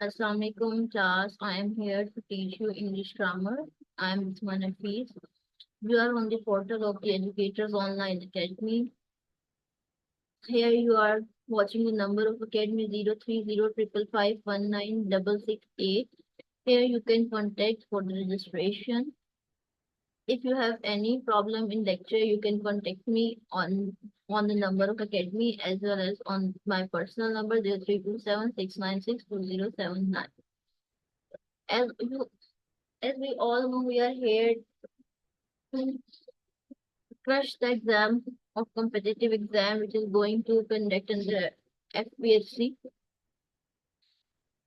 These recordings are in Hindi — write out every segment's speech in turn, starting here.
Assalamualaikum class. I am here to teach you English grammar. I am Usman Hafiz. You are on the portal of the Educators Online Academy. Here you are watching the number of Academy 03055519668. Here you can contact for the registration. If you have any problem in lecture, you can contact me on the number of Academy as well as on my personal number 0327696279. As you as we all know, we are here to crush the exam of competitive exam which is going to conduct in the FPSC।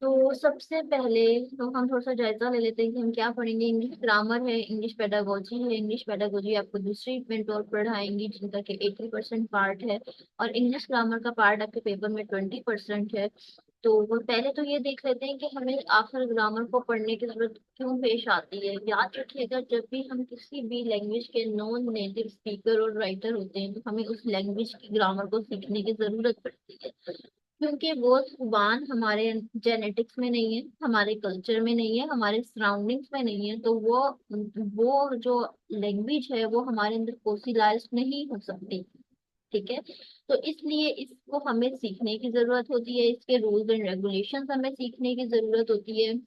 तो सबसे पहले तो हम थोड़ा सा जायजा ले लेते हैं कि हम क्या पढ़ेंगे। इंग्लिश ग्रामर है, इंग्लिश पेडागोजी है। इंग्लिश पेडागोजी आपको दूसरी मिनट और पढ़ाएंगी जिनका कि 80% पार्ट है, और इंग्लिश ग्रामर का पार्ट आपके पेपर में 20% है। तो वो पहले तो ये देख लेते हैं कि हमें आखिर ग्रामर को पढ़ने की जरूरत क्यों पेश आती है। याद रखिएगा, जब भी हम किसी भी लैंग्वेज के नॉन नेटिव स्पीकर और राइटर होते हैं तो हमें उस लैंग्वेज की ग्रामर को सीखने की जरूरत पड़ती है, क्योंकि वो जुबान हमारे जेनेटिक्स में नहीं है, हमारे कल्चर में नहीं है, हमारे सराउंडिंग्स में नहीं है। तो वो जो लैंग्वेज है वो हमारे अंदर फोसिलाइज नहीं हो सकती। ठीक है, तो इसलिए इसको हमें सीखने की जरूरत होती है, इसके रूल्स एंड रेगुलेशंस हमें सीखने की जरूरत होती है।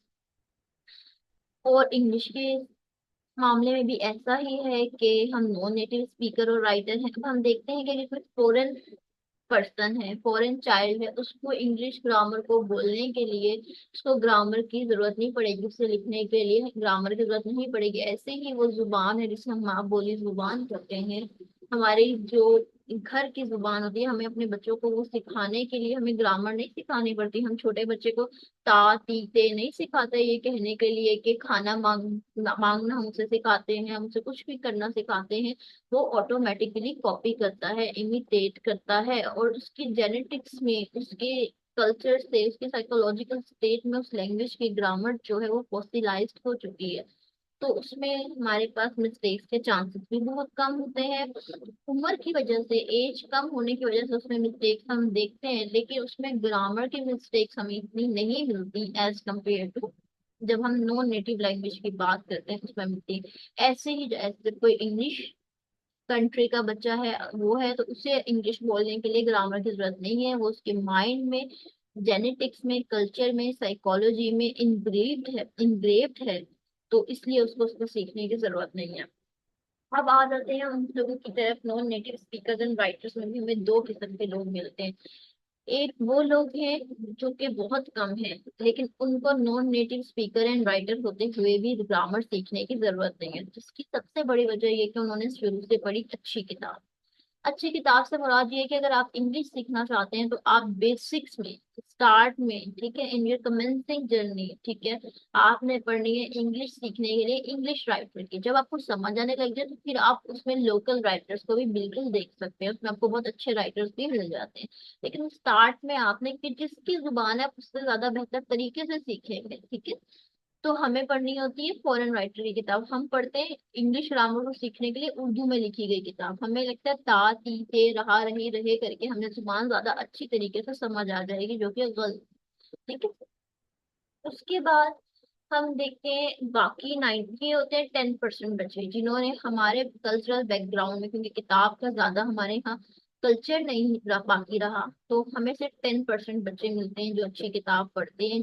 और इंग्लिश के मामले में भी ऐसा ही है कि हम नॉन नेटिव स्पीकर और राइटर हैं। अब हम देखते हैं कि कोई फॉरेन पर्सन है, फॉरेन चाइल्ड है, उसको इंग्लिश ग्रामर को बोलने के लिए उसको ग्रामर की जरूरत नहीं पड़ेगी, उसे लिखने के लिए ग्रामर की जरूरत नहीं पड़ेगी। ऐसे ही वो जुबान है जिसे हम माँ बोली जुबान कहते हैं, हमारी जो घर की जुबान होती है, हमें अपने बच्चों को वो सिखाने के लिए हमें ग्रामर नहीं सिखानी पड़ती। हम छोटे बच्चे को ता ती ते नहीं सिखाते ये कहने के लिए कि खाना मांगना हम उसे सिखाते हैं, हम उसे कुछ भी करना सिखाते हैं। वो ऑटोमेटिकली कॉपी करता है, इमिटेट करता है, और उसकी जेनेटिक्स में, उसके कल्चर से, उसके साइकोलॉजिकल स्टेट में उस लैंग्वेज की ग्रामर जो है वो फॉसिलाइज्ड हो चुकी है। तो उसमें हमारे पास मिस्टेक्स के चांसेस भी बहुत कम होते हैं। उम्र की वजह से, एज कम होने की वजह से उसमें मिस्टेक्स हम देखते हैं, लेकिन उसमें ग्रामर की मिस्टेक्स हमें इतनी नहीं मिलती एज कम्पेयर टू जब हम नॉन नेटिव लैंग्वेज की बात करते हैं, उसमें मिलती है। ऐसे ही जैसे कोई इंग्लिश कंट्री का बच्चा है, वो है, तो उसे इंग्लिश बोलने के लिए ग्रामर की जरूरत नहीं है। वो उसके माइंड में, जेनेटिक्स में, कल्चर में, साइकोलॉजी में इनग्रेव्ड है। तो इसलिए उसको उसको सीखने की जरूरत नहीं है। अब आ जाते हैं उन लोगों की तरफ। Non native speakers and writers में भी हमें दो किस्म के लोग मिलते हैं। एक वो लोग हैं जो कि बहुत कम है, लेकिन उनको non native speaker and writer होते हुए भी ग्रामर सीखने की जरूरत नहीं है, जिसकी सबसे बड़ी वजह ये कि उन्होंने शुरू से पढ़ी अच्छी किताब। अच्छी किताब से मुराद ये है कि अगर आप इंग्लिश सीखना चाहते हैं तो आप बेसिक्स में, स्टार्ट में, ठीक है, इन योर कमेंसिंग जर्नी, ठीक है, आपने पढ़नी है इंग्लिश सीखने के लिए इंग्लिश राइटर की। जब आपको समझ आने लग जाए तो फिर आप उसमें लोकल राइटर्स को भी बिल्कुल देख सकते हैं, उसमें आपको बहुत अच्छे राइटर्स भी मिल जाते हैं। लेकिन स्टार्ट में आपने कि जिसकी जुबान है आप उससे ज्यादा बेहतर तरीके से सीखेंगे, ठीक है। तो हमें पढ़नी होती है फॉरेन राइटर की किताब। हम पढ़ते हैं इंग्लिश ग्रामर को सीखने के लिए उर्दू में लिखी गई किताब। हमें लगता है ता ती ते रहा रही रहे करके हमें जुबान ज्यादा अच्छी तरीके से समझ आ जाएगी, जो कि गलत। ठीक है, उसके बाद हम देखते हैं बाकी 90 होते हैं 10% बच्चे जिन्होंने हमारे कल्चरल बैकग्राउंड में, क्योंकि किताब का ज्यादा हमारे यहाँ कल्चर नहीं बाकी रहा, तो हमें सिर्फ 10% बच्चे मिलते हैं जो अच्छी किताब पढ़ते हैं,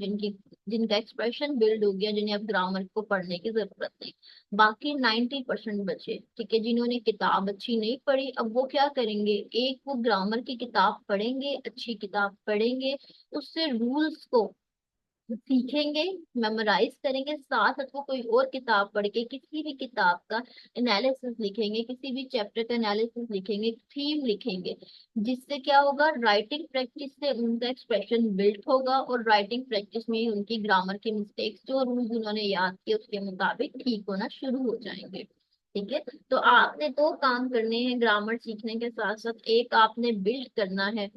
जिनका एक्सप्रेशन बिल्ड हो गया, जिन्हें अब ग्रामर को पढ़ने की जरूरत नहीं। बाकी 90% बच्चे, ठीक है, जिन्होंने किताब अच्छी नहीं पढ़ी, अब वो क्या करेंगे, एक वो ग्रामर की किताब पढ़ेंगे, अच्छी किताब पढ़ेंगे, उससे रूल्स को सीखेंगे, मेमोराइज करेंगे, साथ साथ वो कोई और किताब पढ़ के किसी भी किताब का एनालिसिस लिखेंगे, किसी भी चैप्टर का एनालिसिस लिखेंगे, थीम लिखेंगे। जिससे क्या होगा, राइटिंग प्रैक्टिस से उनका एक्सप्रेशन बिल्ड होगा, और राइटिंग प्रैक्टिस में ही उनकी ग्रामर की मिस्टेक्स जो रूल्स उन्होंने याद किए उसके मुताबिक ठीक होना शुरू हो जाएंगे। ठीक है, तो आपने दो काम करने हैं ग्रामर सीखने के साथ साथ। एक आपने बिल्ड करना है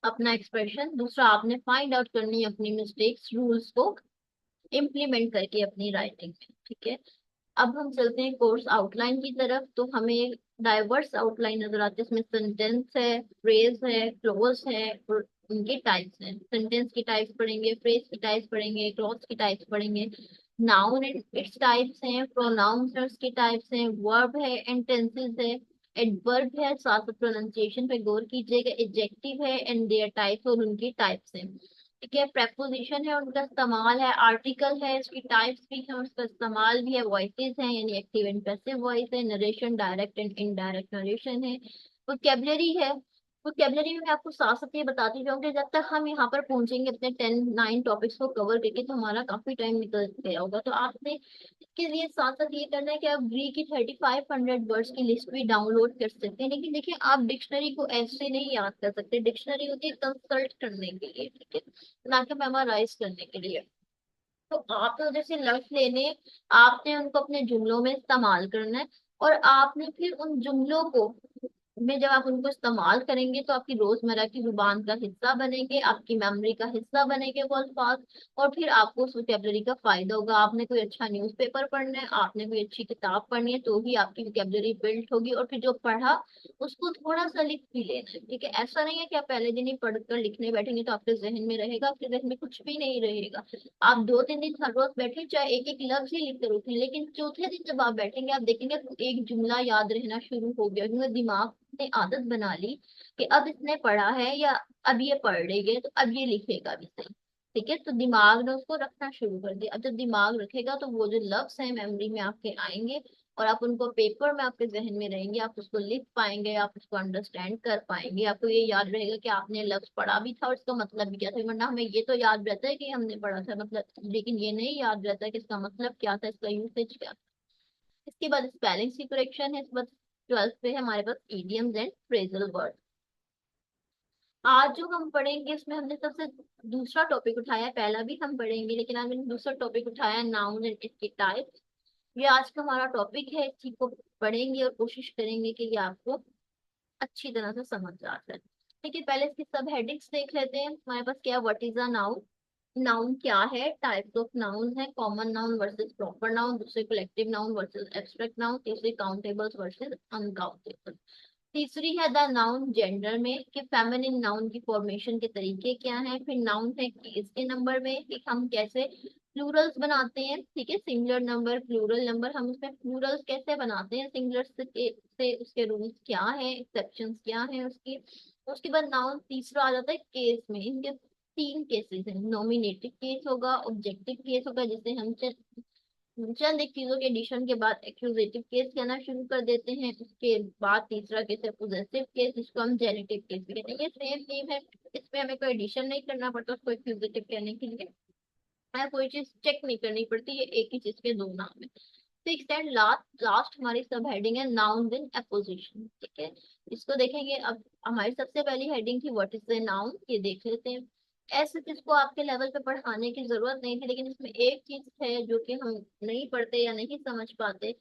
अपना एक्सप्रेशन, दूसरा आपने फाइंड आउट करनी है अपनी मिस्टेक्स रूल्स को इम्प्लीमेंट करके अपनी राइटिंग में। ठीक है, अब हम चलते हैं कोर्स आउटलाइन की तरफ। तो हमें डाइवर्स आउटलाइन नजर आती है, इसमें सेंटेंस है, फ्रेज है, क्लोज है और उनके टाइप्स हैं। सेंटेंस की टाइप्स पढ़ेंगे, फ्रेज की टाइप्स पढ़ेंगे, क्लॉज की टाइप्स पढ़ेंगे, नाउन एंड इट्स टाइप्स हैं, प्रोनाउंस और उसके टाइप्स हैं, वर्ब है एंड टेंसेस है, एडवर्ब है, साथ साथ प्रोनाउंसिएशन पे गौर कीजिएगा, एडजेक्टिव है एंड देयर टाइप्स और उनकी टाइप्स हैं। ठीक है, प्रेपोजिशन है, उनका इस्तेमाल है, आर्टिकल है, इसकी टाइप्स भी है, उसका इस्तेमाल भी है, वॉइसेस हैं यानी एक्टिव एंड पैसिव वॉइस है, narration direct and indirect narration है, वोकैबुलरी है। वोकैबुलरी में मैं आपको साथ साथ ये बताती जाऊंगी, जब तक हम यहाँ पर पहुंचेंगे अपने 9 टॉपिक्स को कवर करके तो हमारा काफी टाइम निकल गया होगा। तो आपने इसके लिए साथ साथ ये करना है कि आप ब्री की 3500 वर्ड्स की लिस्ट भी डाउनलोड कर सकते हैं, लेकिन देखिए आप डिक्शनरी को ऐसे नहीं याद कर सकते, डिक्शनरी होती है कंसल्ट करने के लिए, ठीक है, ना कि मेमोराइज करने के लिए। तो आप तो जैसे लफ्ज लेने, आपने उनको अपने जुमलों में इस्तेमाल करना है, और आपने फिर उन जुमलों को में जब आप उनको इस्तेमाल करेंगे तो आपकी रोजमर्रा की जुबान का हिस्सा बनेंगे, आपकी मेमोरी का हिस्सा बनेंगे वो अल्फाज, और फिर आपको उस वोकेबलरी का फायदा होगा। आपने कोई अच्छा न्यूज़पेपर पढ़ना है, आपने कोई अच्छी किताब पढ़नी है, तो ही आपकी वोकेबलरी बिल्ड होगी, और फिर जो पढ़ा उसको थोड़ा सा लिख भी लेना है। ठीक है, ऐसा नहीं है कि आप पहले दिन ही पढ़कर लिखने बैठेंगे तो आपके जहन में रहेगा, आपके जहन में कुछ भी नहीं रहेगा। आप 2-3 दिन हर रोज बैठे चाहे एक एक लफ्ज ही लिख कर उठें, लेकिन चौथे दिन जब आप बैठेंगे आप देखेंगे एक जुमला याद रहना शुरू हो गया, क्योंकि दिमाग ने आदत बना ली कि अब इसने पढ़ा है या अब ये पढ़ रही है तो अब ये लिखेगा भी सही। ठीक है, तो दिमाग ने उसको रखना शुरू कर दिया। अब जब दिमाग रखेगा तो वो जो लफ्ज है मेमोरी में आपके आएंगे, और आप उनको पेपर में आपके जहन में रहेंगे, आप उसको लिख पाएंगे, आप उसको अंडरस्टैंड कर पाएंगे, आपको ये याद रहेगा कि आपने लफ्ज पढ़ा भी था और इसका मतलब भी क्या था। वरना हमें ये तो याद रहता है कि हमने पढ़ा था मतलब, लेकिन ये नहीं याद रहता कि इसका मतलब क्या था, इसका यूसेज क्या था। इसके बाद स्पेलिंग की करेक्शन है। इसके बाद 12th पे है हमारे पास इडियम्स एंड फ्रेजल वर्ड। आज जो हम पढ़ेंगे इसमें हमने सबसे दूसरा टॉपिक उठाया है, पहला भी हम पढ़ेंगे लेकिन आज मैंने दूसरा टॉपिक उठाया, नाउन एंड इसके टाइप। ये आज का हमारा टॉपिक है, इसी को पढ़ेंगे और कोशिश करेंगे कि ये आपको अच्छी तरह से समझ आ जाए। ठीक है, पहले इसकी सब हेडिंग्स देख लेते हैं। हमारे पास क्या, what is a noun, noun क्या है, टाइप्स ऑफ नाउन है, common noun versus proper noun, दूसरे collective noun versus abstract noun, तीसरे काउंटेबल्स वर्सेस अनकाउंटेबल, तीसरी है द नाउन जेंडर में कि फेमिनिन नाउन की फॉर्मेशन के तरीके क्या हैं, फिर नाउन है केस के नंबर में कि हम कैसे प्लूरल्स बनाते हैं। ठीक है, सिंगुलर नंबर, प्लूरल नंबर, हम उसमें प्लूरल्स कैसे बनाते हैं सिंगुलर से उसके रूल्स क्या हैं, एक्सेप्शंस क्या हैं उसकी। उसके बाद नाउन तीसरा आ जाता है केस में। इनके 3 केसेस हैं, नॉमिनेटिव केस होगा, ऑब्जेक्टिव केस होगा, जिसे हम चंद एक चीजों के एडिशन के बाद एक्यूजेटिव केस कहना शुरू कर देते हैं। उसके बाद तीसरा केस है पोजेसिव केस, जिसको हम जेनेटिव केस भी कहते हैं। ये सेम नेम है, इसमें हमें कोई एडिशन नहीं करना पड़ता उसको एक्यूजेटिव कहने के लिए, हमें कोई चीज चेक नहीं करनी पड़ती, ये एक ही चीज के 2 नाम है। सिक्स एंड लास्ट लास्ट हमारी सब हेडिंग है नाउन इन अपोजिशन। ठीक है, इसको देखेंगे। अब हमारी सबसे पहली हेडिंग थी व्हाट इज द नाउन, ये देख लेते हैं। ऐसे चीज को आपके लेवल पे पढ़ाने की जरूरत नहीं थी, लेकिन इसमें एक चीज है जो कि हम नहीं पढ़ते या नहीं समझ पाते,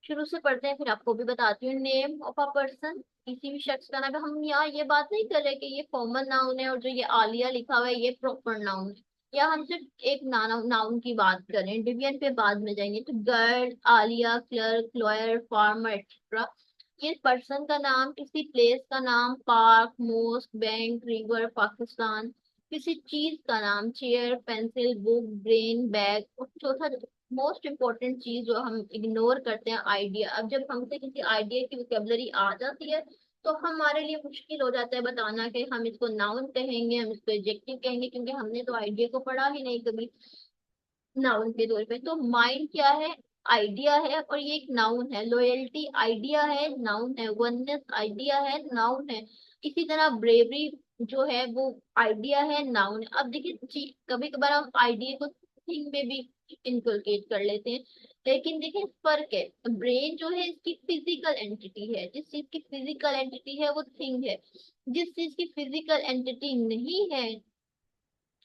शुरू से पढ़ते हैं फिर आपको भी बताती हूँ। नेम ऑफ अ पर्सन, किसी भी शख्स का नाम है। हम यहाँ ये बात नहीं कर रहे कि ये कॉमन नाउन है और जो ये आलिया लिखा हुआ है ये प्रॉपर नाउन है, या हम सिर्फ एक नाउन की बात करें, डिवीजन पे बाद में जाएंगे। तो girl, Alia, clerk, lawyer, farmer etcetera, ये पर्सन का नाम, किसी प्लेस का नाम, park, mosque, bank, river, Pakistan, किसी चीज का नाम, chair, pencil, book, brain, bag, और चौथा मोस्ट इम्पोर्टेंट चीज जो हम इग्नोर करते हैं, आइडिया। अब जब हमसे किसी आइडिया की वोकेबलरी आ जाती है तो हमारे लिए मुश्किल हो जाता है बताना कि हम इसको नाउन कहेंगे, हम इसको एडजेक्टिव कहेंगे, क्योंकि हमने तो आइडिया को पढ़ा ही नहीं कभी नाउन के तौर पे। तो माइंड क्या है, आइडिया है, और ये एक नाउन है। लॉयल्टी आइडिया है, नाउन है। वननेस आइडिया है, नाउन है। इसी तरह ब्रेवरी जो है वो आइडिया है, नाउन है। अब देखिए कभी कभार हम आइडिया को थिंग में भी इनकलकेट कर लेते हैं, लेकिन देखिए फर्क है। ब्रेन जो है इसकी फिजिकल एंटिटी है, जिस चीज की फिजिकल एंटिटी है वो थिंग है। जिस चीज की फिजिकल एंटिटी नहीं है,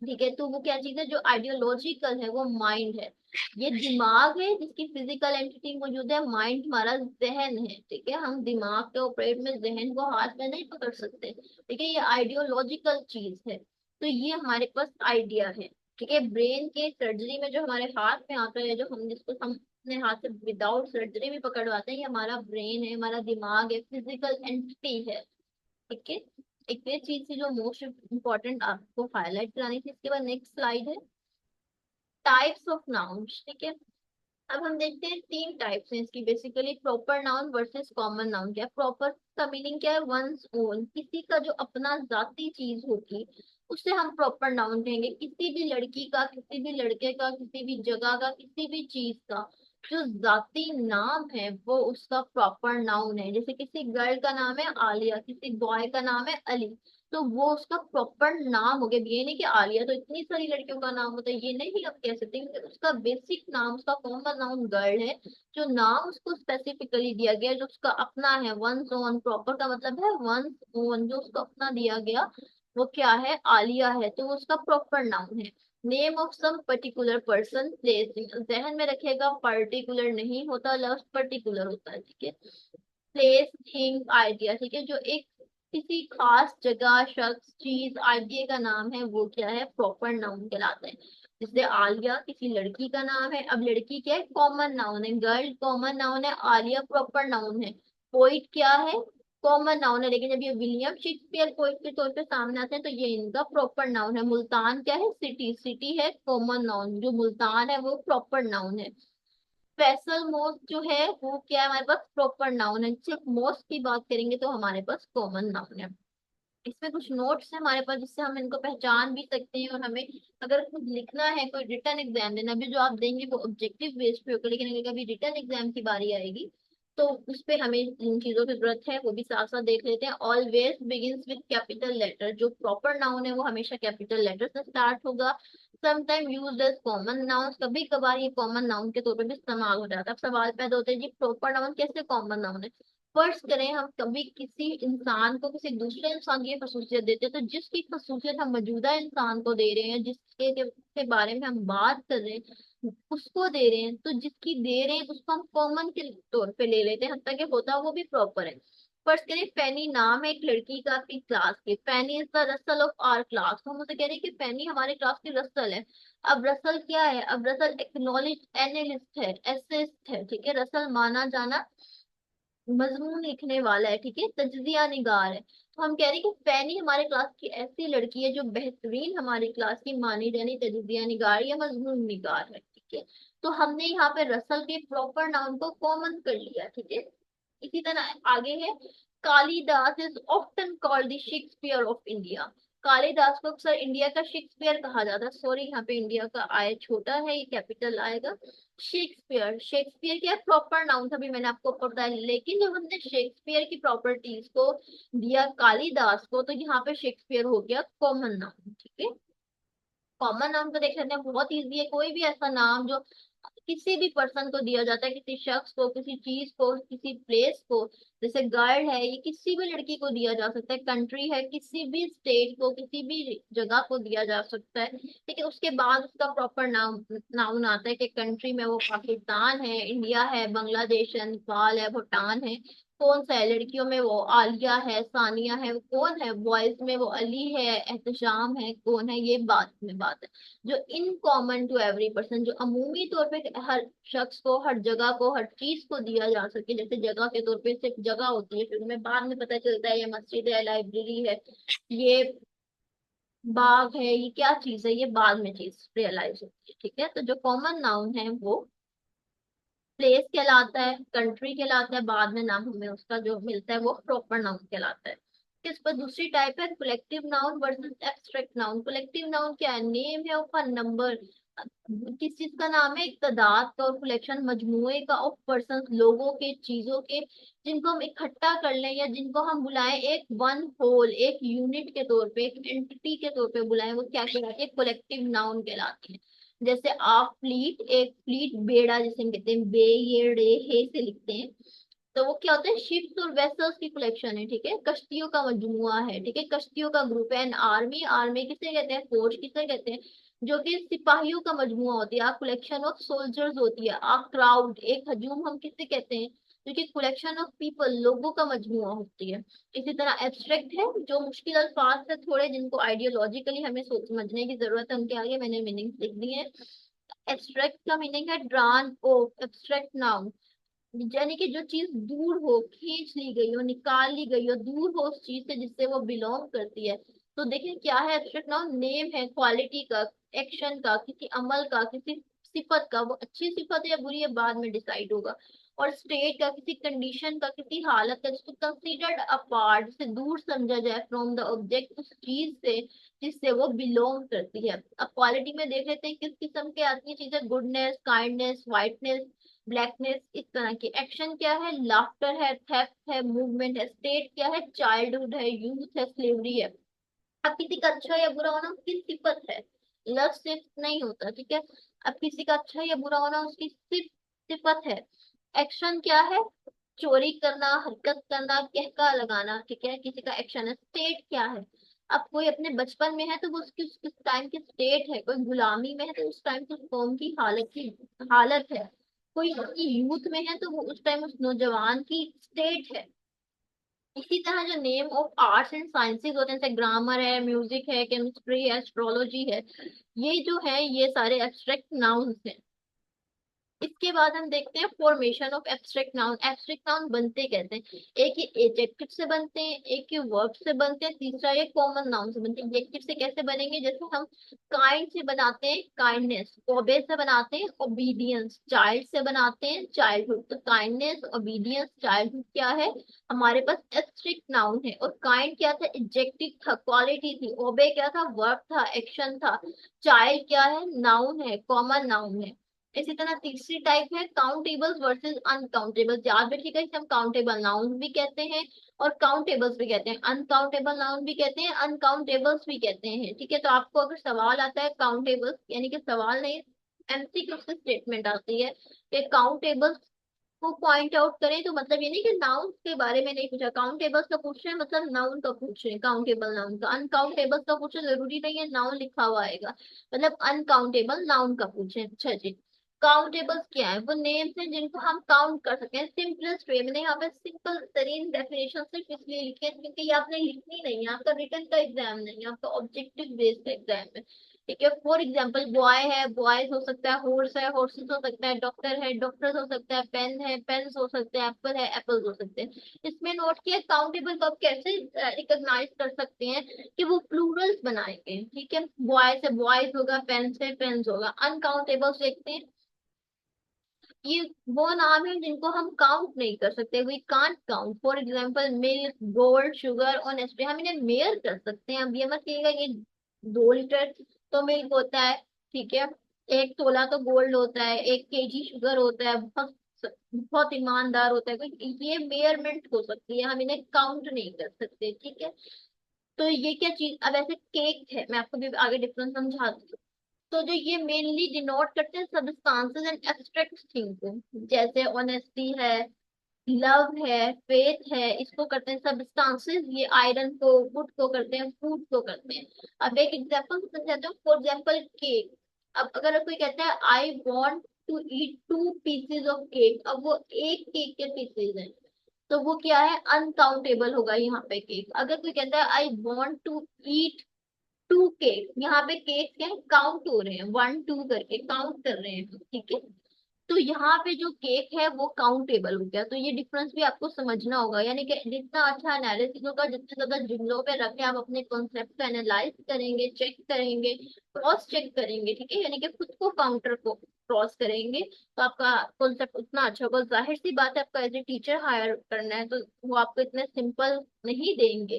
ठीक है, तो वो क्या चीज है, जो आइडियोलॉजिकल है वो माइंड है। ये दिमाग है जिसकी फिजिकल एंटिटी मौजूद है, माइंड हमारा जहन है। ठीक है, हम दिमाग के ऑपरेट में जहन को हाथ में नहीं पकड़ सकते। ठीक है, ये आइडियोलॉजिकल चीज है। तो ये हमारे पास आइडिया है। ठीक है, ब्रेन के सर्जरी में जो हमारे हाथ में आता है, जो हम जिसको हम अपने हाथ से विदाउट सर्जरी भी पकड़वाते हैं। ये हमारा ब्रेन है, हमारा दिमाग है, फिजिकल एंटिटी है। ठीक है, एक ये चीज थी जो मोस्ट इम्पोर्टेंट आपको हाईलाइट करानी थी। इसके बाद नेक्स्ट स्लाइड है टाइप्स ऑफ नाउन्स। ठीक है, अब हम देखते हैं तीन टाइप्स हैं इसकी basically, proper noun versus common noun. क्या प्रॉपर का मीनिंग क्या है? वंस ओन, किसी का जो अपना जाती चीज होगी उसे हम प्रॉपर नाउन कहेंगे। किसी भी लड़की का, किसी भी लड़के का, किसी भी जगह का, किसी भी चीज का जो जाती नाम है वो उसका प्रॉपर नाउन है। जैसे किसी गर्ल का नाम है आलिया, किसी बॉय का नाम है अली, तो वो उसका प्रॉपर नाम हो गया। ये नहीं कि आलिया तो इतनी सारी लड़कियों का नाम होता है, ये नहीं आप कह सकते, क्योंकि उसका बेसिक नाम, उसका कॉमन नाउन गर्ल है। जो नाम उसको स्पेसिफिकली दिया गया है, जो उसका अपना है, वंस ओन, प्रॉपर का मतलब है वंस ओन, जो उसको अपना दिया गया वो क्या है? आलिया है, तो वो उसका प्रॉपर नाउन है। Name of some particular person place, जहन में रखिएगा पर्टिकुलर नहीं होता, लफ्ज पर्टिकुलर होता है। ठीक है, प्लेस, थिंग, आइडिया। ठीक है, जो एक किसी खास जगह, शख्स, चीज, आइडिया का नाम है वो क्या है? प्रॉपर नाउन कहलाता है। जैसे आलिया किसी लड़की का नाम है। अब लड़की क्या है? कॉमन नाउन है। गर्ल कॉमन नाउन है, आलिया प्रॉपर नाउन है। पोइट क्या है? कॉमन नाउन है, लेकिन जब ये विलियम शेक्सपियर पोइट के तौर पे सामने आते हैं तो ये इनका प्रॉपर नाउन है। मुल्तान क्या है? सिटी, सिटी है कॉमन नाउन, जो मुल्तान है वो प्रॉपर नाउन है। स्पेशल मोस्ट जो है वो क्या है? हमारे पास प्रॉपर नाउन है। सिर्फ मोस्ट की बात करेंगे तो हमारे पास कॉमन नाउन है। इसमें कुछ नोट्स है हमारे पास जिससे हम इनको पहचान भी सकते हैं, और हमें अगर कुछ लिखना है, कोई रिटर्न एग्जाम देना, अभी जो आप देंगे वो ऑब्जेक्टिव बेस्ड पे होगा, लेकिन अगर कभी रिटर्न एग्जाम की बारी आएगी तो उस पे हमें इन चीजों की जरूरत है, वो भी साथ साथ देख लेते हैं। Always begins with capital letter, जो प्रॉपर नाउन है वो हमेशा कैपिटल लेटर से स्टार्ट होगा। Sometime used as common noun, कभी कभार ये कॉमन नाउन के तौर पे भी इस्तेमाल हो जाता है। अब सवाल पैदा होता है जी प्रॉपर नाउन कैसे कॉमन नाउन है? फर्ज करें हम कभी किसी इंसान को किसी दूसरे इंसान की खसूसियत देते हैं, तो जिसकी खसूसियत हम मौजूदा इंसान को दे रहे हैं, जिसके के बारे में हम बात कर रहे हैं उसको दे रहे हैं, तो जिसकी दे रहे हैं उसको हम कॉमन के तौर पे ले लेते हैं, हत्ता कि होता वो भी प्रॉपर है। फर्स्ट करें फैनी नाम है एक लड़की का अपनी क्लास की, Fanny is the Russell of our class, तो हम उसे कह रहे हैं कि फैनी हमारे क्लास की रसल है। अब रसल क्या है? अब रसल एक्नॉलेज एनालिस्ट है, एसेस्ट है। ठीक है, रसल माना जाना मजमून लिखने वाला है। ठीक है, तज्जिया निगार है। तो हम कह रहे हैं कि फैनी हमारे क्लास की ऐसी लड़की है जो बेहतरीन हमारी क्लास की मानी जानी तज्जिया निगार या मजमून निगार है। ठीक है, तो हमने यहाँ पे रसल के प्रॉपर नाउन को कॉमन कर लिया। ठीक है, इसी तरह आगे है Kalidas is often called the Shakespeare of India. Kalidas को अक्सर इंडिया का शेक्सपियर कहा जाता है। सॉरी, यहाँ पे इंडिया का आय छोटा है, ये कैपिटल आएगा। शेक्सपियर, शेक्सपियर क्या प्रॉपर नाउन था, भी मैंने आपको बताया, लेकिन जब हमने शेक्सपियर की प्रॉपर्टीज को दिया कालिदास को तो यहाँ पे शेक्सपियर हो गया कॉमन नाउन। ठीक है, कॉमन नाउन को देख लेते हैं, बहुत इजी है। कोई भी ऐसा नाम जो किसी भी पर्सन को दिया जाता है, किसी शख्स को, किसी चीज को, किसी प्लेस को, जैसे गर्ल है ये किसी भी लड़की को दिया जा सकता है, कंट्री है किसी भी स्टेट को, किसी भी जगह को दिया जा सकता है। ठीक है, उसके बाद उसका प्रॉपर नाम नाउन आता है कि कंट्री में वो पाकिस्तान है, इंडिया है, बांग्लादेश है, नेपाल है, भूटान है। कौन सा है? लड़कियों में वो आलिया है, सानिया है, वो कौन है? बॉयज में वो अली है, एहतशाम है, कौन है? ये बात में बात है जो in common to every person, जो अमूमी तौर पे हर शख्स को, हर जगह को, हर चीज को दिया जा सके। जैसे जगह के तौर पे सिर्फ जगह होती है, फिर हमें बाद में पता चलता है ये मस्जिद है, लाइब्रेरी है, ये बाग है, ये क्या चीज है, ये बाद में चीज रियलाइज होती है। ठीक है, तो जो कॉमन नाउन है वो प्लेस कहलाता है, कंट्री कहलाता है, बाद में नाम हमें उसका जो मिलता है वो प्रॉपर नाउन कहलाता है। इस पर दूसरी टाइप है collective noun versus abstract noun. Collective noun क्या है? नेम है ऑफ अ नंबर, किस चीज का नाम है? एक तादाद का और कलेक्शन मजमुए का ऑफ पर्सन, लोगों के, चीजों के, जिनको हम इकट्ठा कर लें या जिनको हम बुलाएं एक वन होल, एक यूनिट के तौर पे, एक एंटिटी के तौर पे बुलाएं, वो क्या कहलाती है? कलेक्टिव नाउन कहलाती है। जैसे आप फ्लीट, एक फ्लीट बेड़ा जिसे हम कहते हैं, बे ये रे हे से लिखते हैं, तो वो क्या होता है? शिप्स और वेसल्स की कलेक्शन है। ठीक है, कश्तियों का मजमुआ है। ठीक है, कश्तियों का ग्रुप है। एन आर्मी, आर्मी किसे कहते हैं? फौज किसे कहते हैं? जो कि सिपाहियों का मजमुआ होती है। आ कलेक्शन ऑफ सोल्जर्स होती है। आ क्राउड, एक हजूम हम किसे कहते हैं? जो कि कलेक्शन ऑफ पीपल, लोगों का मजमुआ होती है। इसी तरह एब्स्ट्रैक्ट है जो मुश्किल अल्फाज से थोड़े, जिनको आइडियोलॉजिकली हमें सोच समझने की जरूरत है, उनके आगे मैंने मीनिंग लिख दी है। एब्स्ट्रैक्ट का मीनिंग है ड्रॉन ऑफ, एब्स्ट्रैक्ट नाउन, यानी कि जो चीज दूर हो, खींच ली गई हो, निकाल ली गई हो, दूर हो उस चीज से जिससे वो बिलोंग करती है। तो देखिए क्या है एब्स्ट्रैक्ट नाउन, नेम है क्वालिटी का, एक्शन का, किसी अमल का, किसी सिफत का, वो अच्छी सिफत है या बुरी है बाद में डिसाइड होगा। और स्टेट का, किसी कंडीशन का, किसी हालत का, जिसको कंसीडर्ड अपार्ट, से दूर समझा जाए फ्रॉम द ऑब्जेक्ट, उस चीज से जिससे वो बिलोंग करती है। अब क्वालिटी में देख लेते हैं किस किस्म के आती है चीजें, गुडनेस, काइंडनेस, वाइटनेस, ब्लैकनेस, इस तरह की। एक्शन क्या है, लाफ्टर है, थेफ्ट है, मूवमेंट है। स्टेट क्या है, चाइल्डहुड है, यूथ है, स्लेवरी है। अब किसी का अच्छा या बुरा होना उसकी सिफत है, लव सिर्फ नहीं होता, ठीक है। अब किसी का अच्छा या बुरा होना उसकी सिर्फ सिफत है। एक्शन क्या है, चोरी करना, हरकत करना, कहका लगाना, ठीक है, किसी का एक्शन है। स्टेट क्या है, अब कोई अपने बचपन में है तो वो उसकी उस टाइम की स्टेट है, कोई गुलामी में है तो उस टाइम की उस कौम की हालत है, कोई यूथ में है तो वो उस टाइम उस नौजवान की स्टेट है। इसी तरह जो name of arts and sciences होते हैं, जैसे ग्रामर है, म्यूजिक है, केमिस्ट्री है, एस्ट्रोलॉजी है, ये जो है ये सारे एब्स्ट्रैक्ट नाउन्स हैं। इसके बाद हम देखते हैं formation of abstract noun. Abstract noun बनते कैसे हैं, एक ये एडजेक्टिव से बनते हैं, एक ये वर्ब से बनते हैं, तीसरा ये कॉमन नाउन से बनते हैं। एडजेक्टिव से कैसे बनेंगे, जैसे हम काइंड से बनाते हैं काइंडनेस, ओबे से बनाते हैं ओबीडियंस, चाइल्ड से बनाते हैं चाइल्डहुड। तो काइंडनेस, ओबीडियंस, चाइल्डहुड क्या है, हमारे पास एब्स्ट्रैक्ट नाउन है। और काइंड क्या था, एडजेक्टिव था, क्वालिटी थी। ओबे क्या था, वर्ब था, एक्शन था। चाइल्ड क्या है, नाउन है, कॉमन नाउन है। इसी तरह तीसरी टाइप है काउंटेबल्स वर्सेस अनकाउंटेबल्स। याद रखिएगा इसे हम काउंटेबल नाउन भी कहते हैं और काउंटेबल्स भी कहते हैं, अनकाउंटेबल नाउन भी कहते हैं, अनकाउंटेबल्स भी कहते हैं, ठीक है। तो आपको अगर सवाल आता है काउंटेबल्स, यानी कि सवाल नहीं, एमसीक्यू से स्टेटमेंट आती है कि काउंटेबल्स को पॉइंट आउट करें, तो मतलब ये नहीं कि नाउन के बारे में नहीं पूछा, काउंटेबल्स का पूछ रहे हैं मतलब नाउन का पूछ रहे हैं, काउंटेबल नाउन का। अनकाउंटेबल्स का पूछे जरूरी नहीं है नाउन लिखा हुआ आएगा, मतलब अनकाउंटेबल नाउन का पूछे। अच्छा जी, काउंटेबल्स क्या है, वो नेम्स हैं जिनको हम काउंट कर सकते हैं। सिंपलेस्ट वे मैंने यहाँ पे सिंपल तरीन डेफिनेशन सिर्फ इसलिए लिखी है क्योंकि ये आपने लिखनी नहीं है, आपका रिटर्न का एग्जाम नहीं है, आपका ऑब्जेक्टिव बेस्ड एग्जाम है, ठीक है। फॉर एग्जाम्पल बॉय है, बॉयज हो सकता है, हॉर्स है, हॉर्सेस हो सकता है, डॉक्टर है, डॉक्टर्स हो सकता है, पेन है, पेन्स हो सकते हैं, एप्पल है, एप्पल्स हो सकते हैं। इसमें नोट किया काउंटेबल को आप कैसे रिकॉग्नाइज कर सकते हैं कि वो प्लूरल्स बनाएंगे, ठीक है। बॉय से बॉयज होगा, पेन से पेन्स होगा। अनकाउंटेबल्स देखते हैं, ये वो नाम है जिनको हम काउंट नहीं कर सकते, we can't count. For example milk, gold, sugar, honesty, हम इन्हें मेयर कर सकते हैं। अब ये मत कहिएगा ये 2 लीटर तो मिल्क होता है, ठीक है, 1 तोला तो गोल्ड होता है, 1 केजी शुगर होता है, बहुत बहुत ईमानदार होता है कोई, ये मेयरमेंट हो सकती है, हम इन्हें काउंट नहीं कर सकते, ठीक है। तो ये क्या चीज, अब ऐसे केक है, मैं आपको भी आगे डिफरेंस समझाती हूँ। तो जो ये मेनली डिनोट करते हैं सब्सटेंसेस एंड एब्स्ट्रैक्ट थिंग को, जैसे ऑनेस्टी है, लव है, फेथ है, इसको करते हैं सब्सटेंसेस। ये आयरन को, वुड को करते हैं, फूड को करते हैं। अब एक एग्जांपल समझाता हूँ, फॉर एग्जांपल केक। अब अगर कोई कहता है I want to eat 2 pieces of cake, अब वो एक केक के पीसेज हैं, तो वो क्या है, अनकाउंटेबल होगा यहाँ पे केक। अगर कोई कहता है I want to eat 2 cake, यहाँ पे केक क्या है, काउंट हो रहे हैं, 1 2 करके काउंट कर रहे हैं, ठीक है। तो यहाँ पे जो केक है वो काउंटेबल हो गया। तो ये डिफरेंस भी आपको समझना होगा, यानी कि जितना अच्छा एनालिसिस होगा, जितने ज्यादा जुमलों पे रखे आप अपने कॉन्सेप्ट को एनालाइज करेंगे, चेक करेंगे, क्रॉस चेक करेंगे, ठीक है, यानी कि खुद को काउंटर को क्रॉस करेंगे, तो आपका कॉन्सेप्ट उतना अच्छा होगा। जाहिर सी बात है आपका एज ए टीचर हायर करना है तो वो आपको इतने सिंपल नहीं देंगे,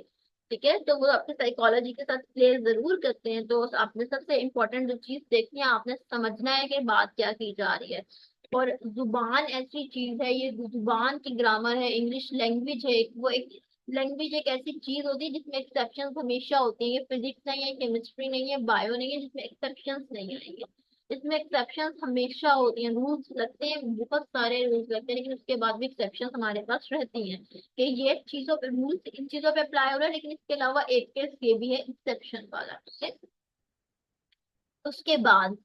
ठीक है। तो वो आपके साइकोलॉजी के साथ प्ले जरूर करते हैं। तो आपने सबसे इम्पोर्टेंट जो चीज देखनी है, आपने समझना है कि बात क्या की जा रही है। और जुबान ऐसी चीज है, ये जुबान की ग्रामर है, इंग्लिश लैंग्वेज है वो एक लैंग्वेज एक ऐसी चीज होती है जिसमें एक्सेप्शंस हमेशा होती है। ये फिजिक्स नहीं है, केमिस्ट्री नहीं है, बायो नहीं है जिसमें एक्सेप्शंस नहीं आएंगे। इसमें एक्सेप्शंस हमेशा होती हैं, रूल्स लगते हैं, बहुत सारे रूल्स लगते हैं, लेकिन उसके बाद भी एक्सेप्शंस हमारे पास रहती हैं कि ये चीजों पे रूल्स इन चीजों पे अप्लाई हो रहा है, लेकिन इसके अलावा एक केस ये भी है एक्सेप्शन वाला, ठीक है। उसके बाद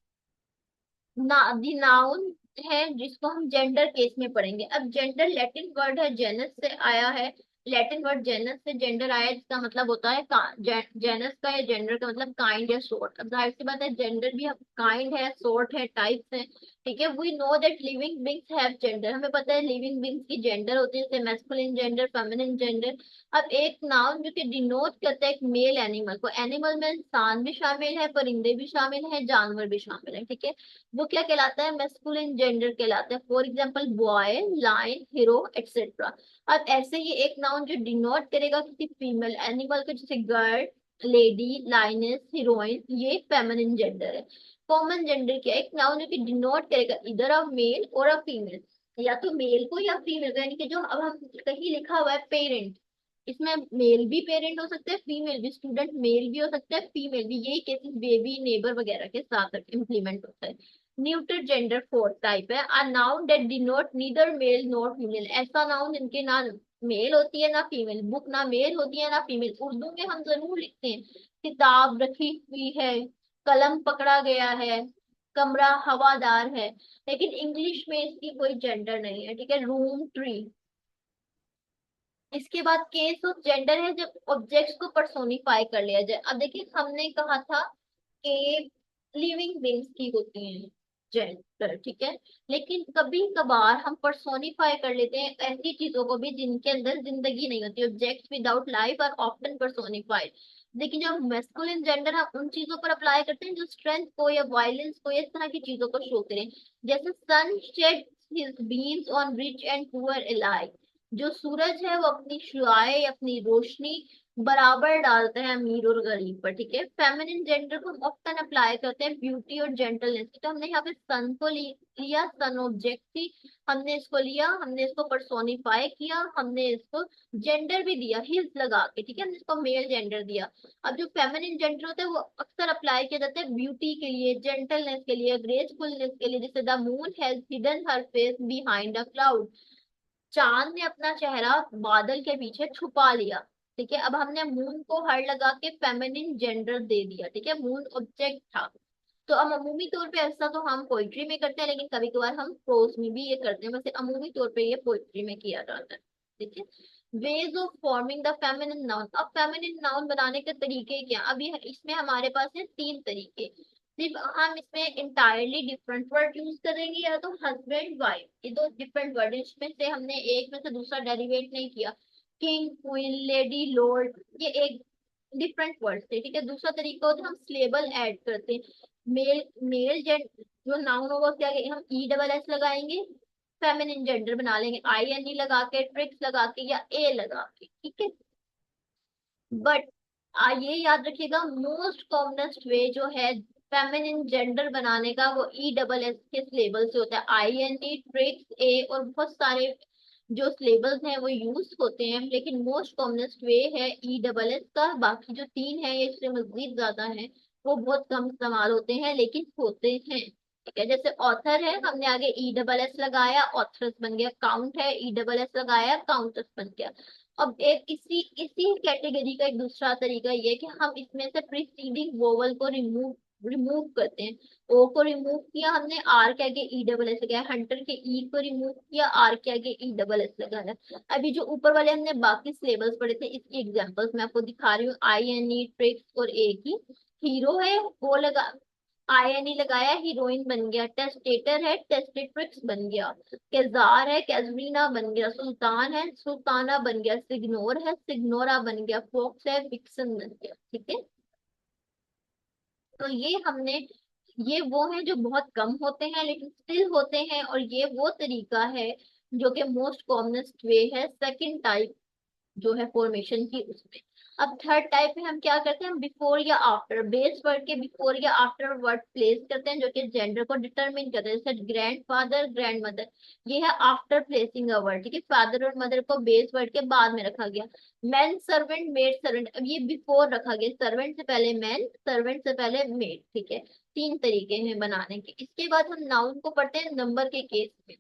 नाउन है जिसको हम जेंडर केस में पढ़ेंगे। अब जेंडर लैटिन वर्ड है, जेनस से आया है, लैटिन वर्ड जेनस से जेंडर आया है, जिसका मतलब होता है जेनस का या जेंडर का मतलब काइंड या सॉर्ट। अब जाहिर सी बात है जेंडर भी काइंड है, सॉर्ट है, टाइप्स है। ठीक है, we know that living beings have gender, हमें पता है लिविंग बींग्स की जेंडर होती है, जैसे मैस्कुलिन जेंडर, फेमिनिन जेंडर। अब एक नाउन जो कि डिनोट करता है एक मेल एनिमल को, एनिमल में इंसान भी शामिल है, परिंदे भी शामिल है, जानवर भी शामिल है। ठीक है, वो क्या कहलाता है, मैस्कुलिन जेंडर कहलाता है। For example boy, lion, hero, etcetera. अब ऐसे ही एक नाउन जो डिनोट करेगा किसी फीमेल एनिमल को, जैसे गर्ल, लेडी, लाइनेस, हीरोइन, ये फेमिनिन जेंडर है। कॉमन जेंडर क्या है, एक नाउन जो कि डिनोट करेगा इधर अ मेल और अ फीमेल, या तो मेल को या फीमेल को। यानी कि जो अब हम कहीं लिखा हुआ है पेरेंट, इसमें मेल भी पेरेंट हो सकते हैं, फीमेल भी, स्टूडेंट मेल भी हो सकता है, फीमेल भी, यही केसेस बेबी, नेबर वगैरह के साथ इम्प्लीमेंट होता है। न्यूटर जेंडर फोर्थ टाइप है, a noun that denote neither male not female, ऐसा नाउन जिनके ना मेल होती है ना फीमेल, बुक ना मेल होती है ना फीमेल। उर्दू में हम जरूर लिखते हैं किताब रखी हुई है, कलम पकड़ा गया है, कमरा हवादार है, लेकिन इंग्लिश में इसकी कोई जेंडर नहीं है। ठीक है, रूम, ट्री। इसके बाद केस ऑफ जेंडर है जब ऑब्जेक्ट्स को पर्सोनिफाई कर लिया जाए। अब देखिए हमने कहा था कि लिविंग बींग्स की होती हैं जेंडर, ठीक है, लेकिन कभी कभार हम पर्सोनिफाई कर लेते हैं ऐसी चीजों को भी जिनके अंदर जिंदगी नहीं होती, objects without life are often personified. लेकिन जब मैस्कुलिन जेंडर हम उन चीजों पर अप्लाई करते हैं जो स्ट्रेंथ को या वायलेंस को या इस तरह की चीजों को शो करें, जैसे sun shed his beams on rich and poor alike, जो सूरज है वो अपनी शुआएं, अपनी रोशनी बराबर डालते हैं अमीर और गरीब पर। ठीक है, फेमिनिन जेंडर को हम ऑफ्टन अप्लाई करते हैं ब्यूटी और जेंटलनेस की। तो हमने यहाँ पे सन को लिया, सन ऑब्जेक्ट थी, हमने इसको लिया, हमने इसको पर्सोनिफाई किया, हमने इसको जेंडर भी दिया हिज लगा के। ठीक है, हमने इसको मेल जेंडर दिया। अब जो फेमिनिन जेंडर होता है वो अक्सर अप्लाई किया जाता है ब्यूटी के लिए, जेंटलनेस के लिए, ग्रेसफुलनेस के लिए, जैसे the moon has hidden her face behind a cloud, चांद ने अपना चेहरा बादल के पीछे छुपा लिया। ठीक है, अब हमने मून को हर लगा के फेमिनिन जेंडर दे दिया। ठीक है, मून ऑब्जेक्ट था। तो अब अमूमी तौर पे ऐसा तो हम पोइट्री में करते हैं, लेकिन कभी कभार हम प्रोज में भी ये करते हैं, वैसे अमूमी तौर पे ये पोइट्री में किया जाता है। ठीक है, ways of forming the feminine noun. अब फेमिनिन नाउन बनाने के तरीके क्या, अभी इसमें हमारे पास है तीन तरीके। सिर्फ हम इसमें इंटायरली डिफरेंट वर्ड यूज करेंगे, या तो हस्बैंड वाइफ, ये दो डिफरेंट वर्ड, इसमें से हमने एक में से दूसरा डेरिवेट नहीं किया। किंग, क्वीन, लेडी, लॉर्ड, ये एक डिफरेंट वर्ड थे। ठीक है, दूसरा तरीका होता है हम स्लेबल ऐड करते हैं। मेल, मेल जेंड जो नाउन होगा क्या कहेंगे हम, ई डबल एस लगाएंगे, फेमिनिन जेंडर बना लेंगे, आई एन ई लगा के, ट्रिक्स लगा के, या ए लगा के। ठीक है, बट ये याद रखिएगा मोस्ट कॉमनेस्ट वे जो है फेमिनिन जेंडर बनाने का, वो ई डबल एस के सिलेबल से होता है। आई एन ई, ट्रिक्स, ए और बहुत सारे जो सिलेबल्स हैं वो यूज होते हैं, लेकिन मोस्ट कॉमनेस्ट वे है ई डबल एस का। बाकी जो तीन है ये इससे मजीद ज्यादा है, वो बहुत कम इस्तेमाल होते हैं लेकिन होते हैं। ठीक है, जैसे ऑथर है, हमने आगे ई डबल एस लगाया, ऑथर्स बन गया। काउंट है, ई डबल एस लगाया, काउंटर्स बन गया। अब एक इसी इसी कैटेगरी का एक दूसरा तरीका ये है कि हम इसमें से प्रीसीडिंग वोवल को रिमूव रिमूव करते हैं। ओ को रिमूव किया हमने, आर के आगे ई डबल एस लगाया, हंटर के ई को रिमूव किया, आर के आगे ई डबल एस लगाया। अभी जो ऊपर वाले हमने बाकी सिलेबल्स पढ़े थे, इसकी एग्जांपल्स मैं आपको दिखा रही हूँ, आई एन ई, ट्रिक्स और ए की। हीरो है, वो लगा, आई एन ई लगाया, हीरोइन बन गया। टेस्टेटर है, टेस्टेट्रिक्स बन गया। केजार है, कैजरीना बन गया। सुल्तान है, सुल्ताना बन गया। सिग्नोर है, सिग्नोरा बन गया। फोक्स है, विक्सन बन गया। ठीक है, तो ये हमने, ये वो हैं जो बहुत कम होते हैं लेकिन स्टिल होते हैं, और ये वो तरीका है जो कि मोस्ट कॉमनेस्ट वे है सेकंड टाइप जो है फॉर्मेशन की उसमें। अब थर्ड टाइप में हम क्या करते हैं, हम बिफोर या आफ्टर, बेस वर्ड के बिफोर या आफ्टर वर्ड प्लेस करते हैं जो कि जेंडर को डिटरमिन करते हैं, जैसे ग्रैंड फादर, ग्रैंड मदर, ये है आफ्टर प्लेसिंग अ वर्ड। ठीक है, फादर और मदर को बेस वर्ड के बाद में रखा गया। मैन सर्वेंट, मेड सर्वेंट, अब ये बिफोर रखा गया, सर्वेंट से पहले मैन, सर्वेंट से पहले मेड। ठीक है, तीन तरीके हैं बनाने के। इसके बाद हम नाउन को पढ़ते हैं नंबर के केस में।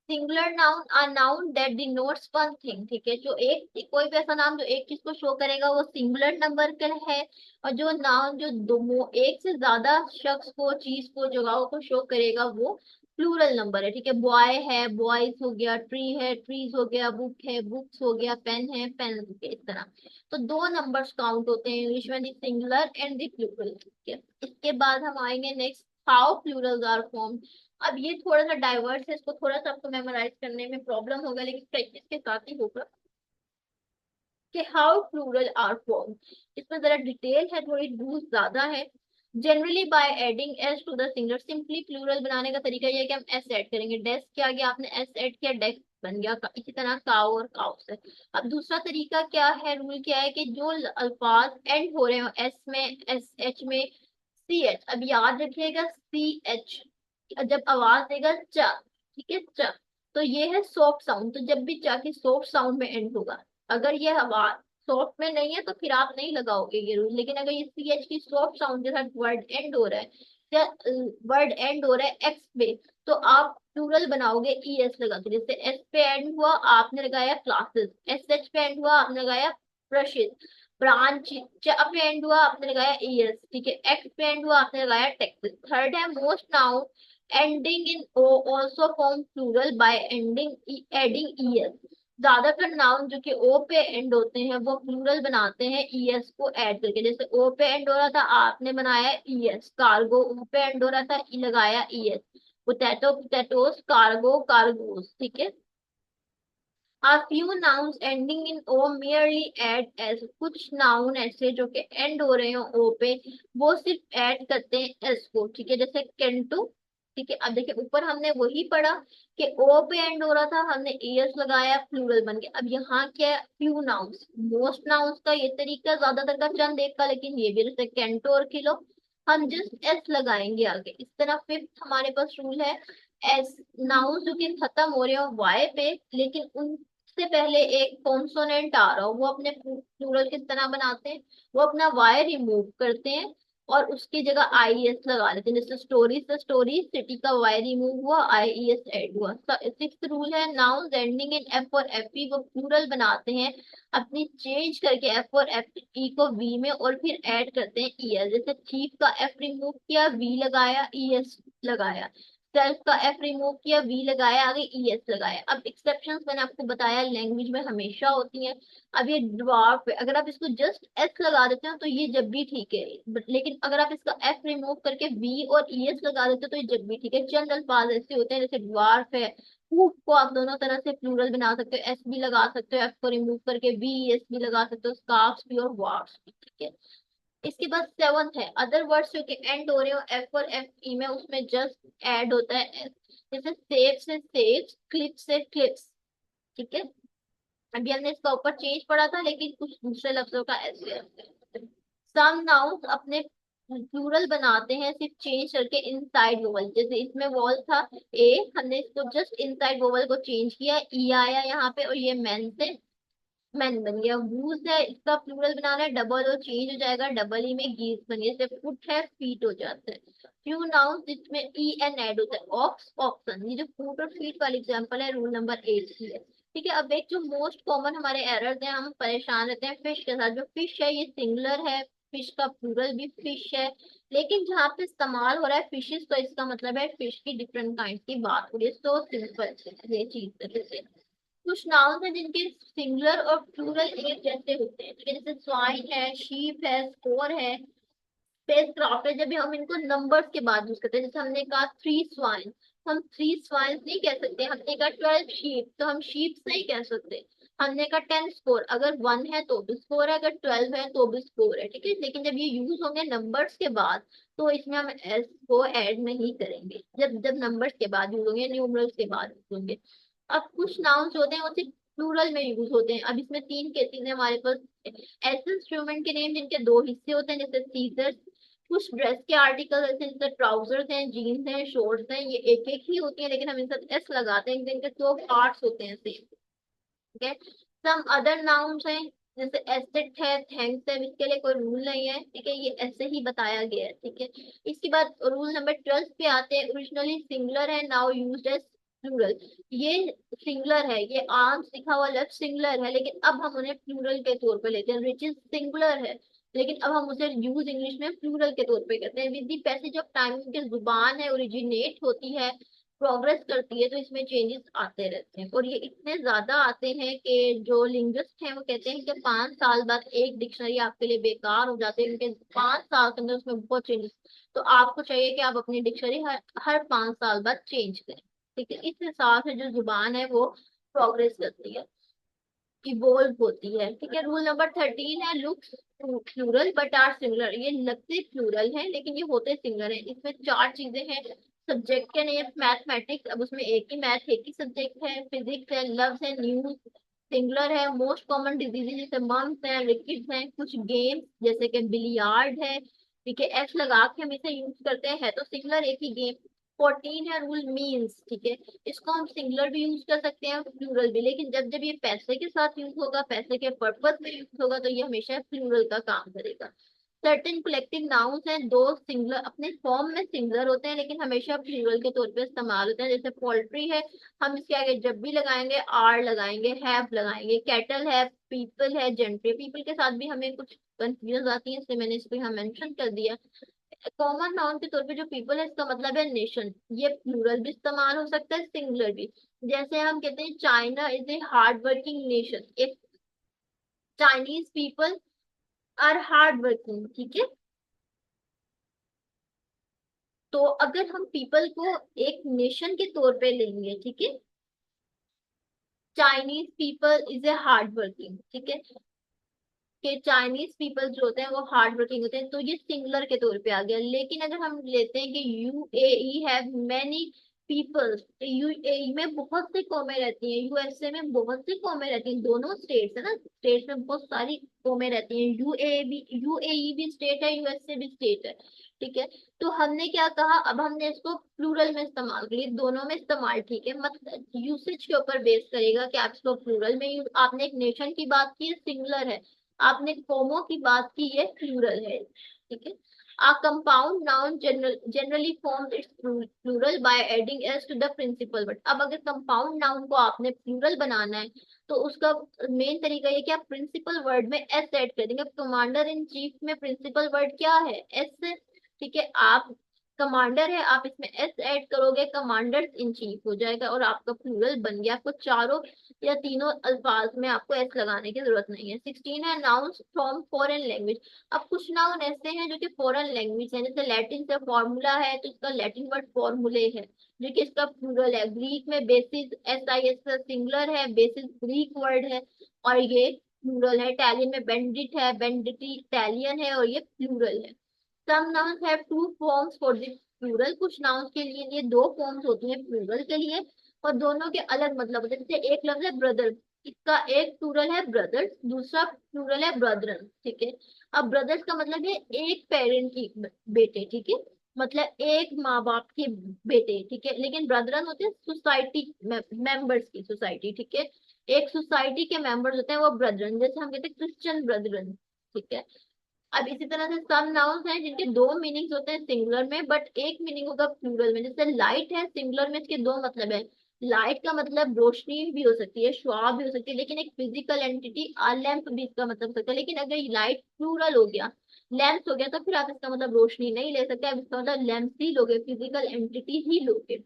Singular noun are noun that denotes one thing. ठीक है, जो एक कोई भी ऐसा नाम जो एक चीज को शो करेगा वो सिंगुलर नंबर का है, और जो नाउन जो दो एक से ज्यादा शख्स को, चीज को, जगहों को शो करेगा वो प्लूरल नंबर है, ठीक है। बॉय है, बॉयज हो गया, ट्री है, ट्रीज हो गया, बुक है, बुक्स हो गया, पेन है, पेन हो गया, इस तरह। तो दो नंबर्स काउंट होते हैं इंग्लिश में, the singular and the plural, ठीक है। इसके बाद हम आएंगे next, how plurals are form. अब ये थोड़ा सा डाइवर्स है, इसको थोड़ा सा आपको मेमोराइज करने में प्रॉब्लम होगा, लेकिन प्रैक्टिस के साथ ही होगा कि हाउ प्लूरल आर फॉर्म। इसमें जरा डिटेल है, थोड़ी रूल्स ज्यादा है। Generally by adding S to the singular, simply plural बनाने का तरीका ये है कि हम एस ऐड करेंगे। डेस्क क्या गया, आपने एस ऐड किया, डेस्क बन गया। इसी तरह काउ और काउस है। अब दूसरा तरीका क्या है, रूल क्या है कि जो अल्फाज एंड हो रहे हो एस में, एस एच में, सी एच, अब याद रखिएगा सी एच जब आवाज देगा च, ठीक है, च, तो ये है सॉफ्ट साउंड। तो जब भी च की सॉफ्ट साउंड में एंड होगा, अगर ये आवाज सॉफ्ट में नहीं है तो फिर आप नहीं लगाओगे ये रूल। लेकिन अगर ये सी एच की सॉफ्ट साउंड के साथ वर्ड एंड हो रहा है, या वर्ड एंड हो रहा है एक्स पे, तो आप प्लूरल बनाओगे ई एस लगा के। जैसे एस पे एंड हुआ आपने लगाया क्लासेस, एस एच पे एंड हुआ आपने लगाया ब्रशेस, ब्रांच च पे एंड हुआ आपने लगाया ई एस, ठीक है। एक्स पे एंड हुआ आपने लगाया टेक्सेस। थर्ड है most noun ending in O also form plural by ending adding E S. ज्यादातर नाउन जो कि ओ पे एंड होते हैं वो प्लूरल बनाते हैं ईएस को ऐड करके। जैसे ओ पे एंड हो रहा था आपने बनाया ईएस, कार्गो ओ पे एंड हो रहा था लगाया ES, potato potatoes, cargo cargoes, ठीक है। A few nouns ending in O merely add as, कुछ नाउन ऐसे जो कि एंड हो रहे हो ओ पे, वो सिर्फ ऐड करते हैं एस को, ठीक है। जैसे केंटू, ठीक है। अब देखिए ऊपर हमने वही पढ़ा कि ओ पे एंड हो रहा था, हमने एस लगाया, प्लूरल बन गया। अब यहाँ क्या है, फ्यू नाउन्स, मोस्ट नाउन्स का ये तरीका ज्यादातर का चंद एक का, लेकिन ये भी जैसे केंटो और किलो, हम जस्ट एस लगाएंगे आगे। इस तरह फिफ्थ हमारे पास रूल है, एस नाउन जो कि खत्म हो रहे हो वाई पे, लेकिन उन से पहले एक कॉन्सोनेंट आ रहा हो, वो अपने प्लूरल किस तरह बनाते हैं, वो अपना वाई रिमूव करते हैं और उसकी जगह आई एस लगा लेते हैं। जैसे स्टोरी से स्टोरी, सिटी का वाई रिमूव हुआ, आई एस ऐड हुआ। सिक्स रूल है, नाउन एंडिंग इन एफ और एफ ई वो प्लूरल बनाते हैं अपनी चेंज करके एफ और एफ ई को वी में, और फिर ऐड करते हैं ई एस। जैसे चीफ का एफ रिमूव किया, वी लगाया, ई एस लगाया। सेल्फ का एफ रिमूव किया, वी लगाया, आगे ई एस लगाया। अब एक्सेप्शंस मैंने आपको बताया लैंग्वेज में हमेशा होती हैं। अब ये ड्वार्फ है, अगर आप इसको जस्ट एस लगा देते हो तो ये जब भी ठीक है, लेकिन अगर आप इसका एफ रिमूव करके वी और ई एस लगा देते हो तो ये जब भी ठीक है। चंद अल्फाज ऐसे होते हैं, जैसे ड्वार्फ है, फूड को आप दोनों तरह से प्लूरल बना सकते हो, एस भी लगा सकते हो, एफ को रिमूव करके वी एस भी लगा सकते हो, स्कार्फ्स भी और वार्फ्स भी, ठीक है। इसके बाद सेवंथ है, अदर वर्ड्स जो कि एंड हो रहे हो एफ और एफ ई में, उसमें जस्ट ऐड होता है एस। जैसे सेव से सेव्स, क्लिप से क्लिप्स, ठीक है। अभी हमने इसका ऊपर चेंज पढ़ा था, लेकिन कुछ दूसरे लफ्जों का ऐसे सम नाउन अपने प्लूरल बनाते हैं सिर्फ चेंज करके इनसाइड वोवल। जैसे इसमें वॉल था ए, हमने इसको जस्ट इनसाइड वोवल को चेंज किया, ई आया यहाँ पे, और ये मैन से मैन बन गया। वूज है, इसका प्लूरल बनाना है, डबल और चेंज हो जाएगा, डबल ई में गीज बन गया। जैसे फुट है, फीट हो जाता है। फ्यू नाउन जिसमें ई एन ऐड होता है, ऑक्स ऑक्सन। ये जो फुट और फीट वाली एग्जांपल है रूल नंबर 8 की है, ठीक है। अब एक जो मोस्ट कॉमन हमारे एरर्स हैं, हम परेशान रहते हैं फिश के साथ। जो फिश है ये सिंगुलर है, फिश का प्लूरल भी फिश है, लेकिन जहाँ पे इस्तेमाल हो रहा है फिशेस, तो इसका मतलब है फिश की डिफरेंट काइंड की बात हो रही है। सो सिंपल ये चीज। कुछ नाउन है जिनके सिंगुलर और प्लूरल एक जैसे होते हैं, ठीक है। जैसे स्वाइन है, शीप है, स्कोर है, स्पेस क्राफ्ट है। जब भी हम इनको नंबर्स के बाद यूज करते हैं, जैसे हमने कहा थ्री स्वाइन, हम थ्री स्वाइन नहीं कह सकते। हमने कहा 12 शीप, तो हम शीप नहीं कह सकते। हमने कहा 10 स्कोर, अगर 1 है तो भी स्कोर है, अगर 12 है तो भी स्कोर है, ठीक है। लेकिन जब ये यूज होंगे नंबर्स के बाद, तो इसमें हम एस को ऐड नहीं करेंगे। जब जब नंबर्स के बाद यूज होंगे, न्यूमरल्स के बाद यूज होंगे। अब कुछ नाउन्स होते हैं वो सिर्फ प्लूरल में यूज होते हैं। अब इसमें तीन केसेस हैं हमारे पास, ऐसे इंस्ट्रूमेंट के नेम जिनके दो हिस्से होते हैं, जैसे सीजर्स। कुछ ड्रेस के आर्टिकल जैसे ट्राउजर्स हैं, जीन्स हैं, शॉर्ट्स हैं, ये एक एक ही होती है, लेकिन हम इनके साथ एस लगाते हैं, जिनके दो पार्ट्स होते हैं सेम, ठीक है। सम अदर नाउन्स हैं, जैसे एसेट है, थैंक्स है, इसके लिए कोई रूल नहीं है, ठीक है, ये ऐसे ही बताया गया है, ठीक है। इसके बाद रूल नंबर 12 पे आते हैं, ओरिजिनली सिंगुलर है, नाउ यूज्ड एज प्लूरल। ये सिंगुलर है, ये आर्म्स लिखा हुआ लेफ्ट सिंगुलर है, लेकिन अब हम उन्हें प्लूरल के तौर पे लेते हैं। रिचेस सिंगुलर है, लेकिन अब हम उसे यूज इंग्लिश में प्लूरल के तौर पे करते हैं। With the passage of time, उनकी जुबान है ओरिजिनेट होती है प्रोग्रेस करती है तो इसमें चेंजेस आते रहते हैं, और ये इतने ज्यादा आते हैं कि जो लिंग्विस्ट हैं वो कहते हैं कि 5 साल बाद एक डिक्शनरी आपके लिए बेकार हो जाती है, क्योंकि 5 साल के अंदर उसमें बहुत चेंजेस। तो आपको चाहिए कि आप अपनी डिक्शनरी हर 5 साल बाद चेंज करें। ठीक है, इस हिसाब से जो जुबान है वो प्रोग्रेस करती है, इवोल्व होती है। ठीक है, रूल नंबर 13 है, looks plural but are singular. ये लगते प्लूरल है लेकिन ये होते सिंगुलर है। इसमें 4 चीजें हैं। सब्जेक्ट के नहीं, मैथमेटिक्स, अब उसमें एक ही मैथ, एक ही सब्जेक्ट है। फिजिक्स है, लव्स है, न्यूज सिंगुलर है। मोस्ट कॉमन डिजीज जैसे मम्स है, रिकेट्स है। कुछ गेम्स जैसे कि बिलियार्ड है, ठीक है, एस लगा के हम इसे यूज करते हैं, है तो सिंगुलर एक ही गेम। 14 है, रूल मीन्स। ठीक है, इसको हम सिंगुलर भी यूज कर सकते हैं प्लूरल भी, लेकिन जब जब ये पैसे के साथ यूज होगा, पैसे के पर्पज में यूज होगा, तो ये हमेशा प्लूरल का काम करेगा। सर्टेन कलेक्टिव नाउन्स हैं, दो सिंगुलर अपने फॉर्म में सिंगुलर होते हैं लेकिन हमेशा प्लूरल के तौर पे इस्तेमाल होते हैं। जैसे पोल्ट्री है, हम इसके आगे जब भी लगाएंगे आर लगाएंगे, हैव लगाएंगे। कैटल है, पीपल है, जेंट्री। पीपल के साथ भी हमें कुछ कंफ्यूज आती है, इसलिए मैंने इसको यहाँ मेंशन कर दिया। कॉमन नाउन के तौर पे जो पीपल है इसका मतलब है नेशन। ये प्लूरल भी इस्तेमाल हो सकता है, सिंगुलर भी। जैसे हम कहते हैं China is a hard working nation, एक Chinese people are hard working. ठीक है, तो अगर हम पीपल को एक नेशन के तौर पे लेंगे, ठीक है, Chinese people is a hard working, ठीक है, कि चाइनीज पीपल जो होते हैं वो हार्ड वर्किंग होते हैं, तो ये सिंगुलर के तौर पे आ गया। लेकिन अगर हम लेते हैं कि UAE have many peoples, UAE में बहुत सी कौमें रहती हैं, यूएसए में बहुत सी कौमें रहती हैं, दोनों स्टेट्स है ना, स्टेट्स में बहुत सारी कौमें रहती हैं। यूएई भी स्टेट है, यूएसए भी स्टेट है। ठीक है, तो हमने क्या कहा, अब हमने इसको प्लूरल में इस्तेमाल करिए, दोनों में इस्तेमाल। ठीक है, मतलब यूसेज के ऊपर बेस करेगा कि आप इसको प्लूरल में यूज। आपने एक नेशन की बात की है, सिंगुलर है। आपने कोमो की बात की है, प्लूरल है। ठीक है, a compound noun generally forms its plural by adding s to the principal word। अब अगर compound noun को आपने प्लूरल बनाना है तो उसका मेन तरीका ये कि आप प्रिंसिपल वर्ड में एस ऐड कर देंगे। अब कमांडर इन चीफ में प्रिंसिपल वर्ड क्या है, एस। ठीक है, आप कमांडर है, आप इसमें एस ऐड करोगे, कमांडर्स इन चीफ हो जाएगा और आपका प्लूरल बन गया। आपको चारों या तीनों अल्फाज में आपको एस लगाने की जरूरत नहीं है। 16 है, नाउन्स फ्रॉम फॉरेन लैंग्वेज। अब कुछ नाउन ऐसे हैं जो कि फॉरेन लैंग्वेज है, जैसे लैटिन से फॉर्मूला है तो इसका लैटिन वर्ड फॉर्मूले है, जो कि इसका प्लूरल है। ग्रीक में बेसिस, SIS का सिंगुलर है, बेसिस ग्रीक वर्ड है और ये प्लूरल है। इटालियन में बेंडिट है, बेंडिटी इटालियन है और ये प्लूरल है। Some nouns have two forms for this plural. कुछ नाउन्स के लिए ये दो फॉर्म्स होती हैं प्लूरल के लिए, और दोनों के अलग मतलब होते हैं। जैसे एक लफ्ज है ब्रदर, इसका एक प्लूरल है ब्रदर्स, दूसरा प्लूरल है ब्रदरन। ठीक है, अब ब्रदर्स का मतलब है एक पेरेंट की बेटे, ठीक है, मतलब एक माँ बाप के बेटे। ठीक है, लेकिन ब्रदरन होते हैं सोसाइटी मेंबर्स की, सोसाइटी। ठीक है, एक सोसाइटी के मेंबर्स होते हैं वो ब्रदरन, जैसे हम कहते हैं क्रिश्चियन ब्रदरन। ठीक है, अब इसी तरह से सम नाउन्स हैं जिनके दो मीनिंग्स होते हैं सिंगुलर में, बट एक मीनिंग होगा प्लूरल में। जैसे लाइट है, सिंगुलर में इसके दो मतलब है। लाइट का मतलब रोशनी भी हो सकती है, शुआ भी हो सकती है, लेकिन एक फिजिकल एंटिटी लैंप भी इसका मतलब हो सकता है। लेकिन अगर लाइट प्लूरल हो गया, लैंप हो गया, तो फिर आप इसका मतलब रोशनी नहीं ले सकते, आप इसका मतलब लैंप ही लोगे, फिजिकल एंटिटी ही लोगे।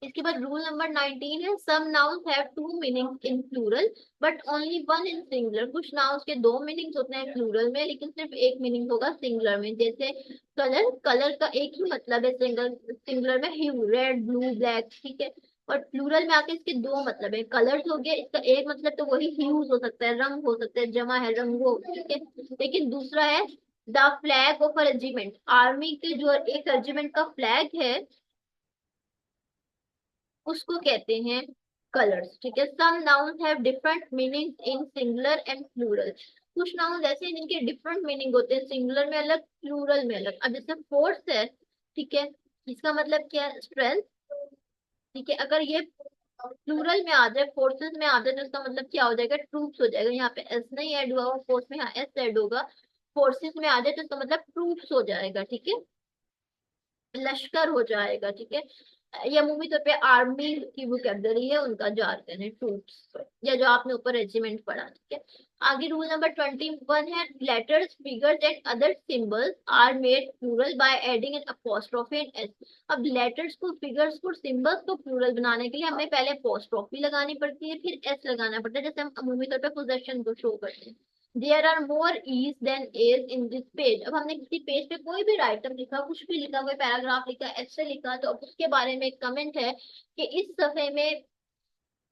इसके बाद रूल नंबर 19 है, some nouns have two meanings in plural but only one in singular. कुछ नाउन्स के दो मीनिंग्स होते हैं प्लूरल में, लेकिन सिर्फ एक मीनिंग होगा सिंगुलर में। जैसे कलर, कलर का एक ही मतलब है सिंगुलर में, ह्यू, रेड, ब्लू, ब्लैक। ठीक है, और प्लूरल में आके इसके दो मतलब है। कलर्स हो गया, इसका एक मतलब तो वही ह्यूज हो सकता है, रंग हो सकता है, जमा है रंगो। ठीक है, लेकिन दूसरा है the flag of a regiment. Army के जो एक रेजिमेंट का फ्लैग है उसको कहते हैं कलर्स। ठीक है, some nouns have different meanings in singular and plural. कुछ नाउन्स ऐसे हैं जिनके डिफरेंट मीनिंग होते हैं, सिंगुलर में अलग, प्लूरल में अलग। अब जैसे फोर्स है, ठीक है, इसका मतलब क्या है, स्ट्रेंथ। ठीक है, अगर ये प्लूरल में आ जाए, फोर्सेस में आ जाए, तो इसका मतलब क्या हो जाएगा, ट्रूप्स हो जाएगा। यहाँ पे एस नहीं ऐड हुआ, फोर्स में यहाँ एस ऐड होगा। फोर्सेस में आ जाए तो इसका मतलब ट्रूप्स हो जाएगा। ठीक है, लश्कर हो जाएगा। ठीक है, या मूवी तौर पे आर्मी की वोकैबुलरी है, उनका जार्गन है ट्रूप्स, या जो आपने ऊपर रेजिमेंट पढ़ा। ठीक है, आगे रूल नंबर 21 है, letters figures and other symbols are made plural by adding an apostrophe and S. अब लेटर्स को, फिगर्स को, सिंबल्स को प्लूरल बनाने के लिए हमें पहले अपोस्ट्रोफी लगानी पड़ती है, फिर एस लगाना पड़ता है, जैसे हम अमूमी तौर पर पोजेशन को शो करते हैं। There are more e's than a's in this page. अब हमने किसी पेज पे कोई भी राइटर लिखा, कुछ भी लिखा, कोई पैराग्राफ लिखा, ऐसे लिखा, तो अब उसके बारे में एक कमेंट है कि इस सफे में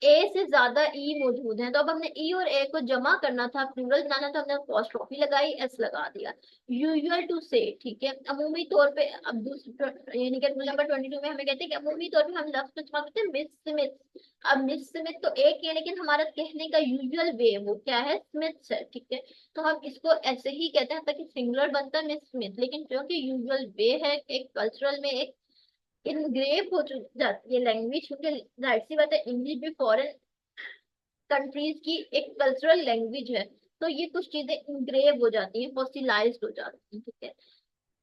ए से ज्यादा ई मौजूद है। तो अब हमने ई और ए को जमा करना था, प्लूरल बनाना था, हमने अपोस्ट्रोफी लगाई, एस लगा दिया। यूजुअल टू से, ठीक है, अमूमी तौर पे। अब दूसरे यानी कि रूल नंबर 22 में हमें कहते हैं कि अमूमी तौर पे हम लफ्ज को इस्तेमाल करते हैं मिस स्मिथ। अब मिस स्मिथ तो एक ही है, लेकिन हमारा कहने का यूजुअल वे वो क्या है, स्मिथ है, ठीक है। तो हम इसको ऐसे ही कहते हैं ताकि सिंगुलर बनता है मिस स्मिथ, लेकिन जो कि यूजुअल वे है, एक कल्चरल में एक इनग्रेव हो जाती है लैंग्वेज, क्योंकि जाहिर सी बात है इंग्लिश भी फॉरेन कंट्रीज की एक कल्चरल लैंग्वेज है। तो ये कुछ चीजें इंग्रेव हो जाती हैं, फॉसिलाइज्ड हो जाती हैं, ठीक है।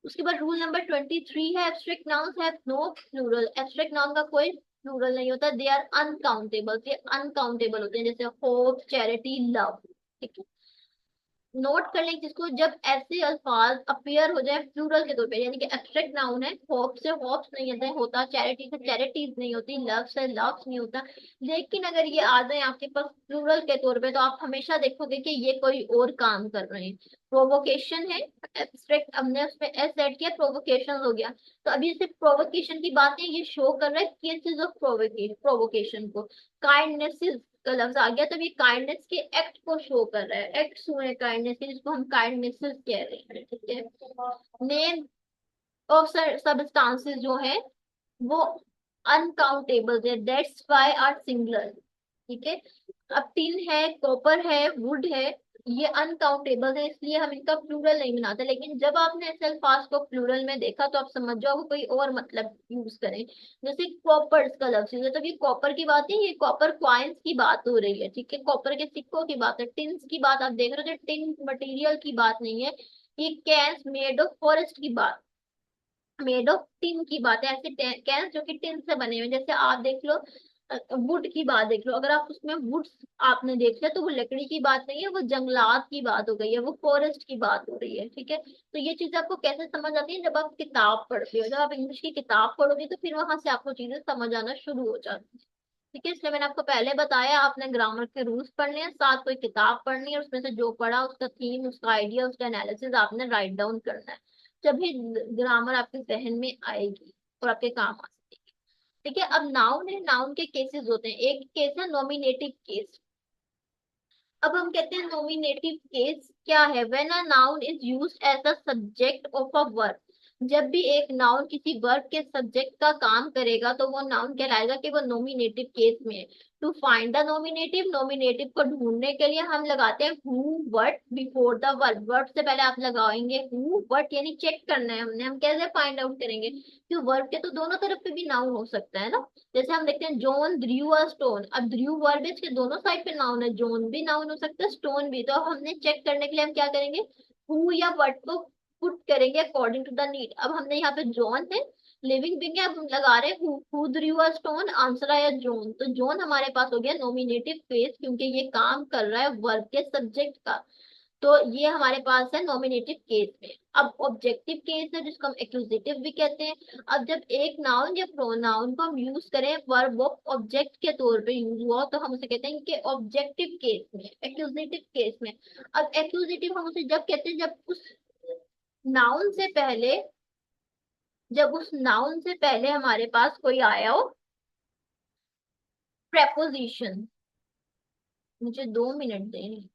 उसके बाद रूल नंबर 23 है, abstract nouns have no plural. Abstract noun का कोई प्लूरल नहीं होता, दे आर अनकाउंटेबल, ये अनकाउंटेबल होते हैं, जैसे होप, चैरिटी, लव, ठीक है। नोट कर लें जिसको, जब ऐसे अल्फाज अपीयर हो जाए प्लूरल के तौर पे, यानी कि एब्स्ट्रैक्ट नाउन है, होप से होप्स नहीं होता, चैरिटी से चैरिटीज नहीं होती, लव से लव्स नहीं होता, लेकिन अगर ये आ जाए आपके पास प्लूरल के तौर पे, तो आप हमेशा देखोगे कि ये कोई और काम कर रहे हैं। प्रोवोकेशन है, एब्स्ट्रैक्ट, हमने उसमें एस ऐड किया, प्रोवोकेशन हो गया। तो अभी सिर्फ प्रोवोकेशन की बात है, ये शो कर रहा है केसेस ऑफ प्रोवोकेशन को। काइंडनेस का लफ्ज आ गया, तब ये काइंडनेस के एक्ट को शो कर रहा है, एक्ट हुए हैं काइंडनेस के, जिसको हम काइंडनेस कह रहे हैं, ठीक है। नेम ऑफ सबस्टांसेस जो है वो अनकाउंटेबल है, दैट्स व्हाई आर सिंगुलर, ठीक है। अब टिन है, कॉपर है, वुड है, ये अनकाउंटेबल है, इसलिए हम इनका प्लूरल नहीं बनाते, लेकिन जब आपने ऐसे अल्फाज को प्लूरल में देखा तो आप समझ जाओगे कोई और मतलब यूज करें। जैसे कॉपर्स का लफ्ज है, तो ये कॉपर की बात है, ये कॉपर क्वाइंस की बात हो रही है, ठीक है, कॉपर के सिक्कों की बात है। टिन्स की बात आप देख रहे हो, टिन मटेरियल की बात नहीं है, ये कैंस मेड ऑफ फॉरेस्ट की बात, मेड ऑफ टिन की बात है। ऐसे कैंस जो कि टिन से बने हुए हैं, जैसे आप देख लो, वुड की बात देख लो, अगर आप उसमें वुड्स आपने देख लिया तो वो लकड़ी की बात नहीं है, वो जंगलात की बात हो गई है, वो फॉरेस्ट की बात हो रही है, ठीक है। तो ये चीजें आपको कैसे समझ आती है, जब आप किताब पढ़ते हो, जब आप इंग्लिश की किताब पढ़ोगे तो फिर वहां से आपको चीजें समझ आना शुरू हो जाती है, ठीक है। इसलिए मैंने आपको पहले बताया, आपने ग्रामर के रूल्स पढ़ने हैं, साथ कोई किताब पढ़नी है, उसमें से जो पढ़ा उसका थीम, उसका आइडिया, उसका एनालिसिस आपने राइट डाउन करना है, जब भी ग्रामर आपके जहन में आएगी और आपके काम आ सकेगी, ठीक है। अब नाउन है, नाउन के केसेस होते हैं, एक केस है नॉमिनेटिव केस। अब हम कहते हैं नॉमिनेटिव केस क्या है, when a noun is used as a subject of a verb. जब भी एक नाउन किसी वर्ब के सब्जेक्ट का काम करेगा तो वो नाउन कहलाएगा कि वो नॉमिनेटिव केस में है। To find the nominative, nominative को ढूंढने के लिए हम लगाते हैं who what before the verb. Verb से पहले आप लगाएंगे हु व्हाट, यानी चेक करना है हमने, हम कैसे फाइंड आउट करेंगे कि वर्ब के तो दोनों तरफ पे भी नाउन हो सकता है ना। जैसे हम देखते हैं जॉन ड्रू अ स्टोन, अब ड्रू वर्ब है, इसके दोनों साइड पे नाउन है, जॉन भी नाउन हो सकता है, स्टोन भी। तो अब हमने चेक करने के लिए हम क्या करेंगे, हु या व्हाट को पुट करेंगे अकॉर्डिंग टू द नीड। अब हमने यहाँ पे जॉन है, लिविंग बिंग है, अब हम लगा रहे हैं who drew a stone, answer आया जॉन, तो जॉन हमारे पास हो गया नॉमिनेटिव फ्रेज, क्योंकि ये काम कर रहा है वर्ब के सब्जेक्ट का। तो ये हमारे पास है नॉमिनेटिव केस में। अब ऑब्जेक्टिव केस है, जिसको हम एक्यूजेटिव भी कहते हैं। अब जब एक नाउन या प्रोनाउन को हम यूज करें वर्ब ऑफ ऑब्जेक्ट के तौर पे यूज हुआ, तो हम उसे कहते हैं कि ऑब्जेक्टिव केस में, एक्यूजेटिव केस में। अब एक्यूजेटिव हम उसे जब कहते हैं जब उस नाउन से पहले, जब उस नाउन से पहले हमारे पास कोई आया हो प्रेपोजिशन। मुझे 2 मिनट दें।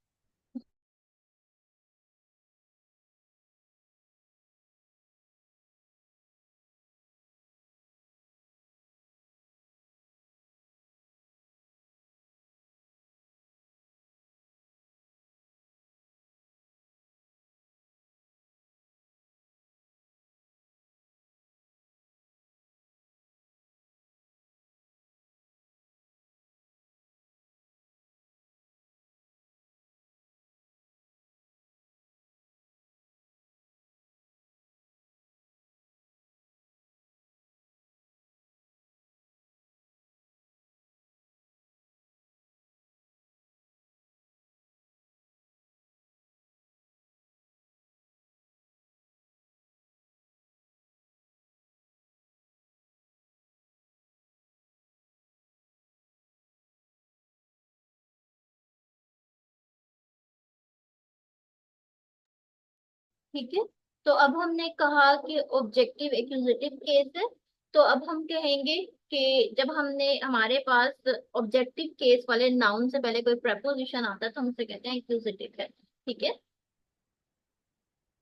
ठीक है। तो अब हमने कहा कि ऑब्जेक्टिव एक्यूजेटिव केस है। तो अब हम कहेंगे कि जब हमने हमारे पास ऑब्जेक्टिव केस वाले नाउन से पहले कोई प्रपोजिशन आता है तो हम उसे कहते हैं एक्यूजेटिव है। ठीक है।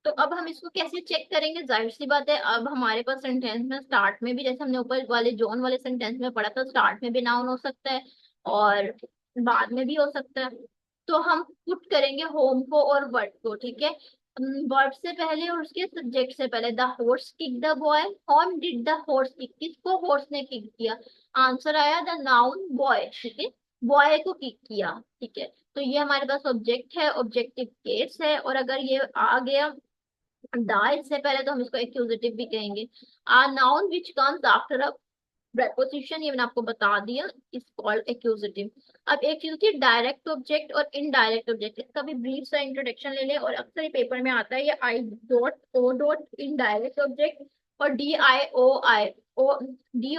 तो अब हम इसको कैसे चेक करेंगे, जाहिर सी बात है, अब हमारे पास सेंटेंस में स्टार्ट में भी, जैसे हमने ऊपर वाले जॉन वाले सेंटेंस में पढ़ा था, स्टार्ट में भी नाउन हो सकता है और बाद में भी हो सकता है। तो हम पुट करेंगे होम को और वर्ड को। ठीक है। वर्ब से पहले और उसके सब्जेक्ट से पहले, the horse kick the boy, home did the horse kick, किसको हॉर्स ने किक किया, आंसर आया द नाउन बॉय। ठीक है। बॉय को किक किया। ठीक है। तो ये हमारे पास ऑब्जेक्ट है, ऑब्जेक्टिव केस है। और अगर ये आ गया दा इससे पहले तो हम इसको एक्यूजेटिव भी कहेंगे। A noun which comes after a preposition, ये मैंने आपको बता दिया, इज कॉल्ड एक्यूजेटिव। अब एक चीज होती है डायरेक्ट ऑब्जेक्ट और इनडायरेक्ट ऑब्जेक्ट, इसका भी ब्रीफ सा इंट्रोडक्शन ले ले। और अक्सर ये पेपर में आता है, ये I dot O dot indirect object और D I O I O D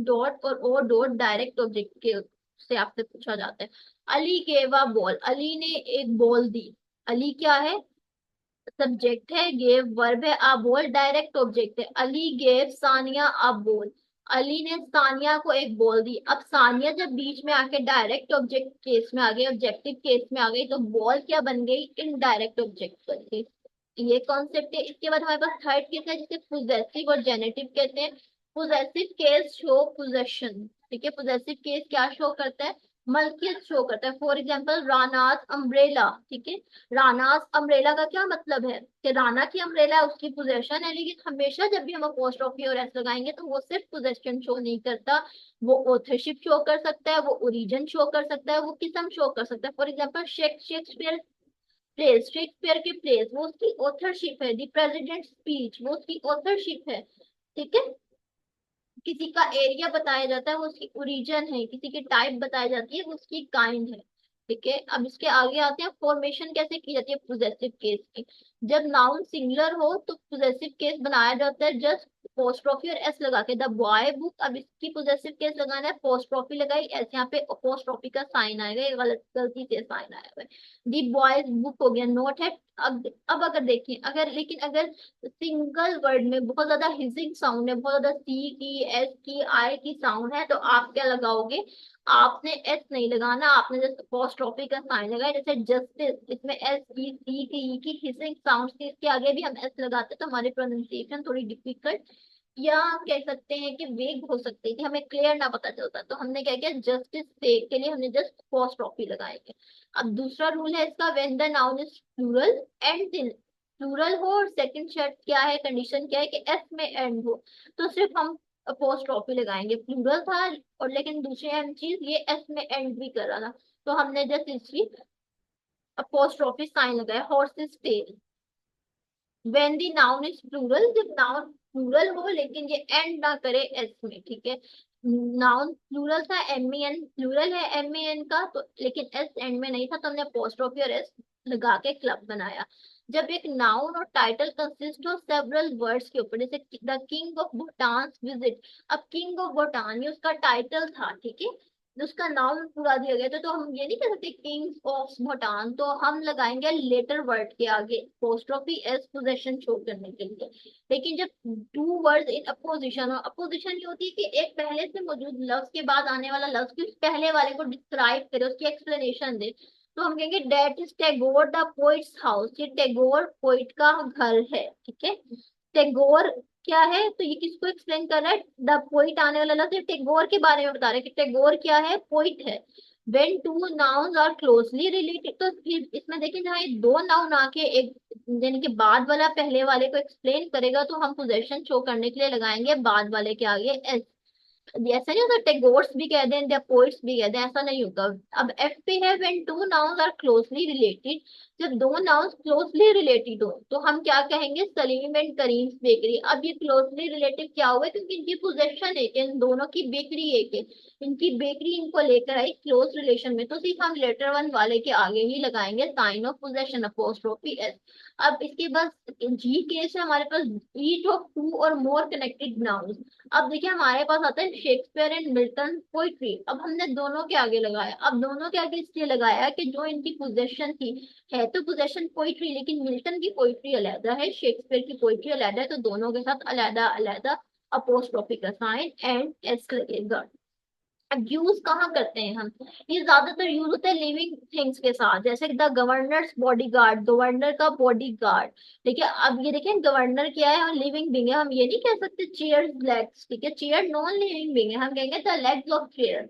dot और ओ डॉट डायरेक्ट ऑब्जेक्ट के से आपसे पूछा जाता है। Ali gave a ball, Ali ने एक बॉल दी। अली क्या है, सब्जेक्ट है, गेव वर्ब है, आ बोल डायरेक्ट ऑब्जेक्ट है। अली गेव सानिया आ बोल, अली ने सानिया को एक बॉल दी। अब सानिया जब बीच में आके डायरेक्ट ऑब्जेक्ट केस में आ गई, ऑब्जेक्टिव केस में आ गई, तो बॉल क्या बन गई, इनडायरेक्ट ऑब्जेक्ट बन गई। ये कॉन्सेप्ट है। इसके बाद हमारे पास थर्ड केस है जिसे पोजेसिव और जेनेटिव कहते हैं। Possessive case show possession. ठीक है। पोजेसिव केस क्या शो करता है, मलकियत शो करता है। For example Rana's umbrella. ठीक है। रानास अम्ब्रेला का क्या मतलब है कि राना की अम्ब्रेला उसकी पोजेशन है, लेकिन हमेशा जब भी हम अपोस्ट्रोफी और एस लगाएंगे तो वो सिर्फ पोजेशन शो नहीं करता, वो ऑथरशिप शो कर सकता है, वो ओरिजिन शो कर सकता है, वो किस्म शो कर सकता है। For example Shakespeare place, Shakespeare की प्लेस, वो उसकी ऑथरशिप है। दी प्रेसिडेंट स्पीच, वो उसकी ऑथरशिप है। ठीक है। किसी का एरिया बताया जाता है, वो उसकी ओरिजिन है। किसी की टाइप बताई जाती है, वो उसकी काइंड है। ठीक है। अब इसके आगे आते हैं, फॉर्मेशन कैसे की जाती है पोजेसिव केस की। जब नाउन सिंगुलर हो तो पोजेसिव केस बनाया जाता है जस्ट पोस्ट्रोफी और एस लगा के, द बॉय बुक। अब इसकी पोजेसिव केस लगाना है, पोस्ट्रोफी लगाई एस, यहाँ पे पोस्ट्रोफी का साइन आएगा, ये गलत गलती से साइन आया हुआ है। दी बॉयज बुक हो गया, नोट है। अब अगर देखिए, अगर लेकिन अगर सिंगल वर्ड में बहुत ज्यादा हिजिंग साउंड है, बहुत ज्यादा सी की एस की आई की साउंड है, तो आप क्या लगाओगे, आपने एस नहीं लगाना, आपने जैसे अपोस्ट्रोफी का साइन लगाया, जैसे जस्टिस, इसमें एस की सी की ई की हिजिंग साउंड थी, इसके आगे भी हम एस लगाते तो हमारी प्रोनाउंसिएशन थोड़ी डिफिकल्ट या कह सकते हैं कि वेग हो सकती थी, हमें क्लियर ना पता चलता। तो हमने क्या किया, जस्टिस से के लिए हमने जस्ट अपोस्ट्रोफी लगाएंगे। अब दूसरा रूल है इसका, when the noun is plural and plural हो, और सेकंड शर्त क्या है, कंडीशन क्या है कि एस में एंड हो, तो सिर्फ हम अपोस्ट्रोफी लगाएंगे। प्लूरल था और लेकिन दूसरी अहम चीज ये एस में एंड भी कर रहा था, तो हमने जस्ट इसकी अपोस्ट्रोफी साइन लगाया। Horses tail, when the noun is plural, जब नाउन प्लूरल हो लेकिन ये एंड ना करे एस में। ठीक है। नाउन प्लूरल था, एम ई एन प्लूरल है एम ई एन का, तो लेकिन एस एंड में नहीं था, तो हमने अपोस्ट्रोफी और एस लगा के क्लब बनाया। जब एक नाउन और टाइटल कंसिस्ट हो सेवरल वर्ड्स के ऊपर, जैसे the king of Bhutan visit, अब किंग ऑफ भूटान ये उसका टाइटल था। ठीक है। उसका नाउन पूरा दिया गया था, तो हम ये नहीं कह सकते किंग्स ऑफ भूटान, तो हम लगाएंगे लेटर वर्ड के आगे पोस्ट्रोफी एस पोजेशन शो करने के लिए। लेकिन जब टू वर्ड्स इन अपोजिशन हो, अपोजिशन ये होती है कि एक पहले से मौजूद लफ्ज के बाद आने वाला लफ्ज की उस पहले वाले को डिस्क्राइब करे, उसकी एक्सप्लेनेशन दे, तो हम कहेंगे that is Tagore the poet's house, ये टैगोर पोइट का घर है। ठीक है। टैगोर क्या है, तो ये किसको एक्सप्लेन कर रहा है, द पोइट आने वाला लफ्ज ये टैगोर के बारे में बता रहा है कि टैगोर क्या है, पोइट है। When two nouns are closely related, तो फिर इसमें देखिए जहाँ ये दो नाउन आके एक यानी कि बाद वाला पहले वाले को एक्सप्लेन करेगा, तो हम पोजेशन शो करने के लिए लगाएंगे बाद वाले के आगे एस। ऐसा नहीं होता टैगोर्स भी कह दें या पोइट्स भी कह दें, ऐसा नहीं होता। अब एफ पे है, when two nouns are closely related, जब दो नाउन्स क्लोजली रिलेटेड हो तो हम क्या कहेंगे, सलीम एंड करीम्स बेकरी। अब ये क्लोजली रिलेटेड क्या हुआ, क्योंकि इनकी पोजेशन है कि इन दोनों की बेकरी एक है, इनकी बेकरी इनको लेकर आई क्लोज रिलेशन में, तो सिर्फ हम लेटर वन वाले के आगे ही लगाएंगे sign of possession apostrophe S. अब इसके बाद जी केस है हमारे पास, ईच ऑफ टू और मोर कनेक्टेड नाउन्स। अब देखिए हमारे पास आता है शेक्सपियर एंड मिल्टन पोइट्री। अब हमने दोनों के आगे लगाया। अब दोनों के आगे इसलिए लगाया कि जो इनकी पोजेशन थी, है तो पोजेशन पोइट्री, लेकिन मिल्टन की पोइट्री अलग है, शेक्सपियर की पोइट्री अलग है, तो दोनों के साथ अलग अलग अपोस्ट्रोफी का साइन एंड एस लगेगा। अब यूज कहाँ करते हैं हम? ये ज्यादातर यूज होता है लिविंग थिंग्स के साथ, जैसे the governors body guard, governor का बॉडी गार्ड। ठीक है, अब ये देखें गवर्नर क्या है और लिविंग बींग है, हम ये नहीं कह सकते चेयर लेग्स। ठीक है, चेयर नॉन लिविंग बींग है, हम कहेंगे the legs of chair,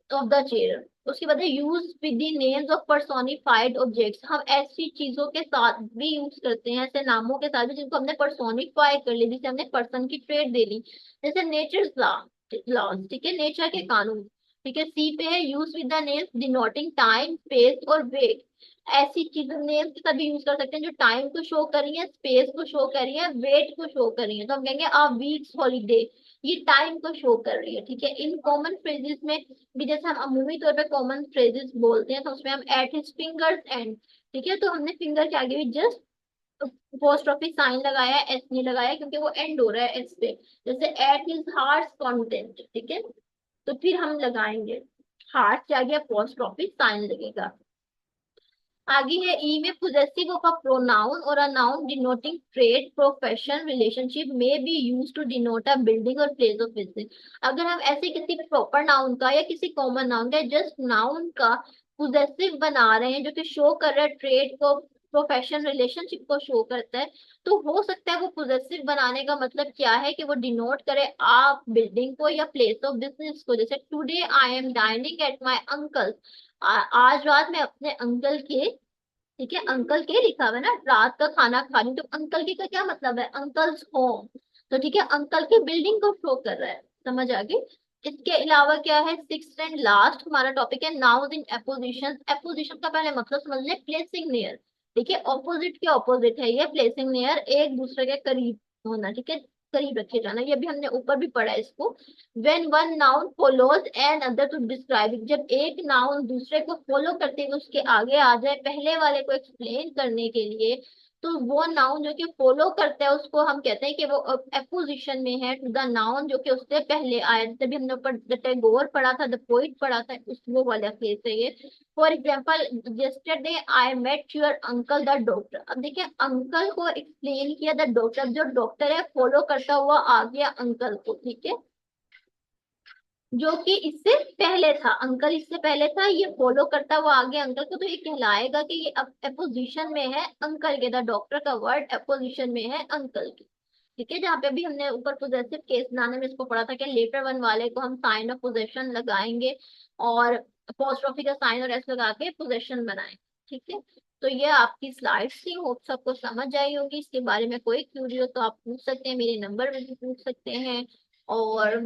of the chair. उसके बाद use with the names of personified objects, हम ऐसी चीजों के साथ भी यूज करते हैं, ऐसे नामों के साथ भी जिनको हमने पर्सोनिफाई कर ली, जिसे हमने पर्सन की ट्रेट दे ली, जैसे नेचर्स लॉज। ठीक है, नेचर के कानून। ठीक है, सी पे है use with the names denoting time space और वेट। ऐसी चीजें नेम के साथ भी यूज कर सकते हैं जो टाइम को शो कर रही है, स्पेस को शो कर रही है, वेट को शो कर रही है, तो हम कहेंगे अ वीक्स हॉलीडे, ये टाइम को शो कर रही है। ठीक है, इन कॉमन फ्रेजेस में भी, जैसे हम अमूमी तौर पे कॉमन फ्रेजेस बोलते हैं, तो उसमें हम एट हिज फिंगर्स एंड। ठीक है, तो हमने फिंगर के आगे भी जस्ट पोस्ट ऑफिस साइन लगाया है, एस नहीं लगाया क्योंकि वो एंड हो रहा है एस पे। जैसे एट हिज हार्ट कंटेंट। ठीक है, तो फिर हम लगाएंगे हार्ट के आगे पोस्ट ऑफिस साइन लगेगा। आगे है ई में पोजेसिव ऑफ अ प्रोनाउन और a noun denoting trade profession relationship में be use to denote a building और प्लेस ऑफ विजिट। अगर हम ऐसे किसी प्रॉपर नाउन का या किसी कॉमन नाउन का जस्ट नाउन का पोजेसिव बना रहे हैं जो कि शो कर रहा है ट्रेड को, प्रोफेशन रिलेशनशिप को शो करता है, तो हो सकता है वो पोजेसिव बनाने का मतलब क्या है कि वो डिनोट करे आप बिल्डिंग को या प्लेस ऑफ बिजनेस को। जैसे today I am dining at my uncle, आज रात मैं अपने अंकल के, ठीक है अंकल के लिखा हुआ है ना, रात का खाना खा रही हूँ, तो अंकल के का क्या मतलब है, अंकल्स होम। तो ठीक है, अंकल के बिल्डिंग को शो कर रहा है, समझ आ गई। इसके अलावा क्या है, सिक्स्थ एंड लास्ट हमारा टॉपिक है नाउन इन एपोजिशन। एपोजिशन का पहले मतलब समझ ले, प्लेसिंग नियर। ठीक है, ऑपोजिट के ऑपोजिट है ये, प्लेसिंग नियर, एक दूसरे के करीब होना। ठीक है, करीब रखे जाना, ये भी हमने ऊपर भी पढ़ा है इसको। when one noun follows another to describe it, जब एक नाउन दूसरे को फॉलो करते हुए उसके आगे आ जाए पहले वाले को एक्सप्लेन करने के लिए, तो वो नाउन जो कि फॉलो करता है उसको हम कहते हैं कि वो अपोजिशन में है टू द नाउन जो कि उससे पहले आया। तभी हमने ऊपर द टैगोर पढ़ा था, द पोइट पढ़ा था, उस वो वाला केस है ये। For example, yesterday I met your uncle the doctor. अब देखिए अंकल को एक्सप्लेन किया, द डॉक्टर, जो डॉक्टर है फॉलो करता हुआ आ गया अंकल को। ठीक है, जो कि इससे पहले था, अंकल इससे पहले था, ये फॉलो करता हुआ आगे अंकल को, तो ये कहलाएगा कि ये अपोजिशन में है अंकल के, द डॉक्टर का वर्ड अपोजिशन में है अंकल के। ठीक है, जहाँ पे भी हमने ऊपर पोजेसिव केस बनाने में इसको पढ़ा था कि लेटर वन वाले को हम साइन ऑफ पोजेशन लगाएंगे और अपोस्ट्रोफी का साइन और एस लगा के पोजेशन बनाए। ठीक है, तो ये आपकी स्लाइड्स थी, होप सबको समझ आई होगी। इसके बारे में कोई क्यूरी हो तो आप पूछ सकते हैं, मेरे नंबर पे भी पूछ सकते हैं और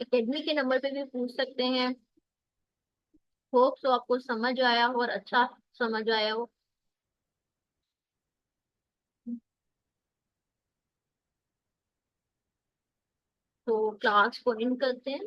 एकेडमी के नंबर पे भी पूछ सकते हैं। होप सो आपको समझ आया हो और अच्छा समझ आया हो। तो क्लास को इन करते हैं।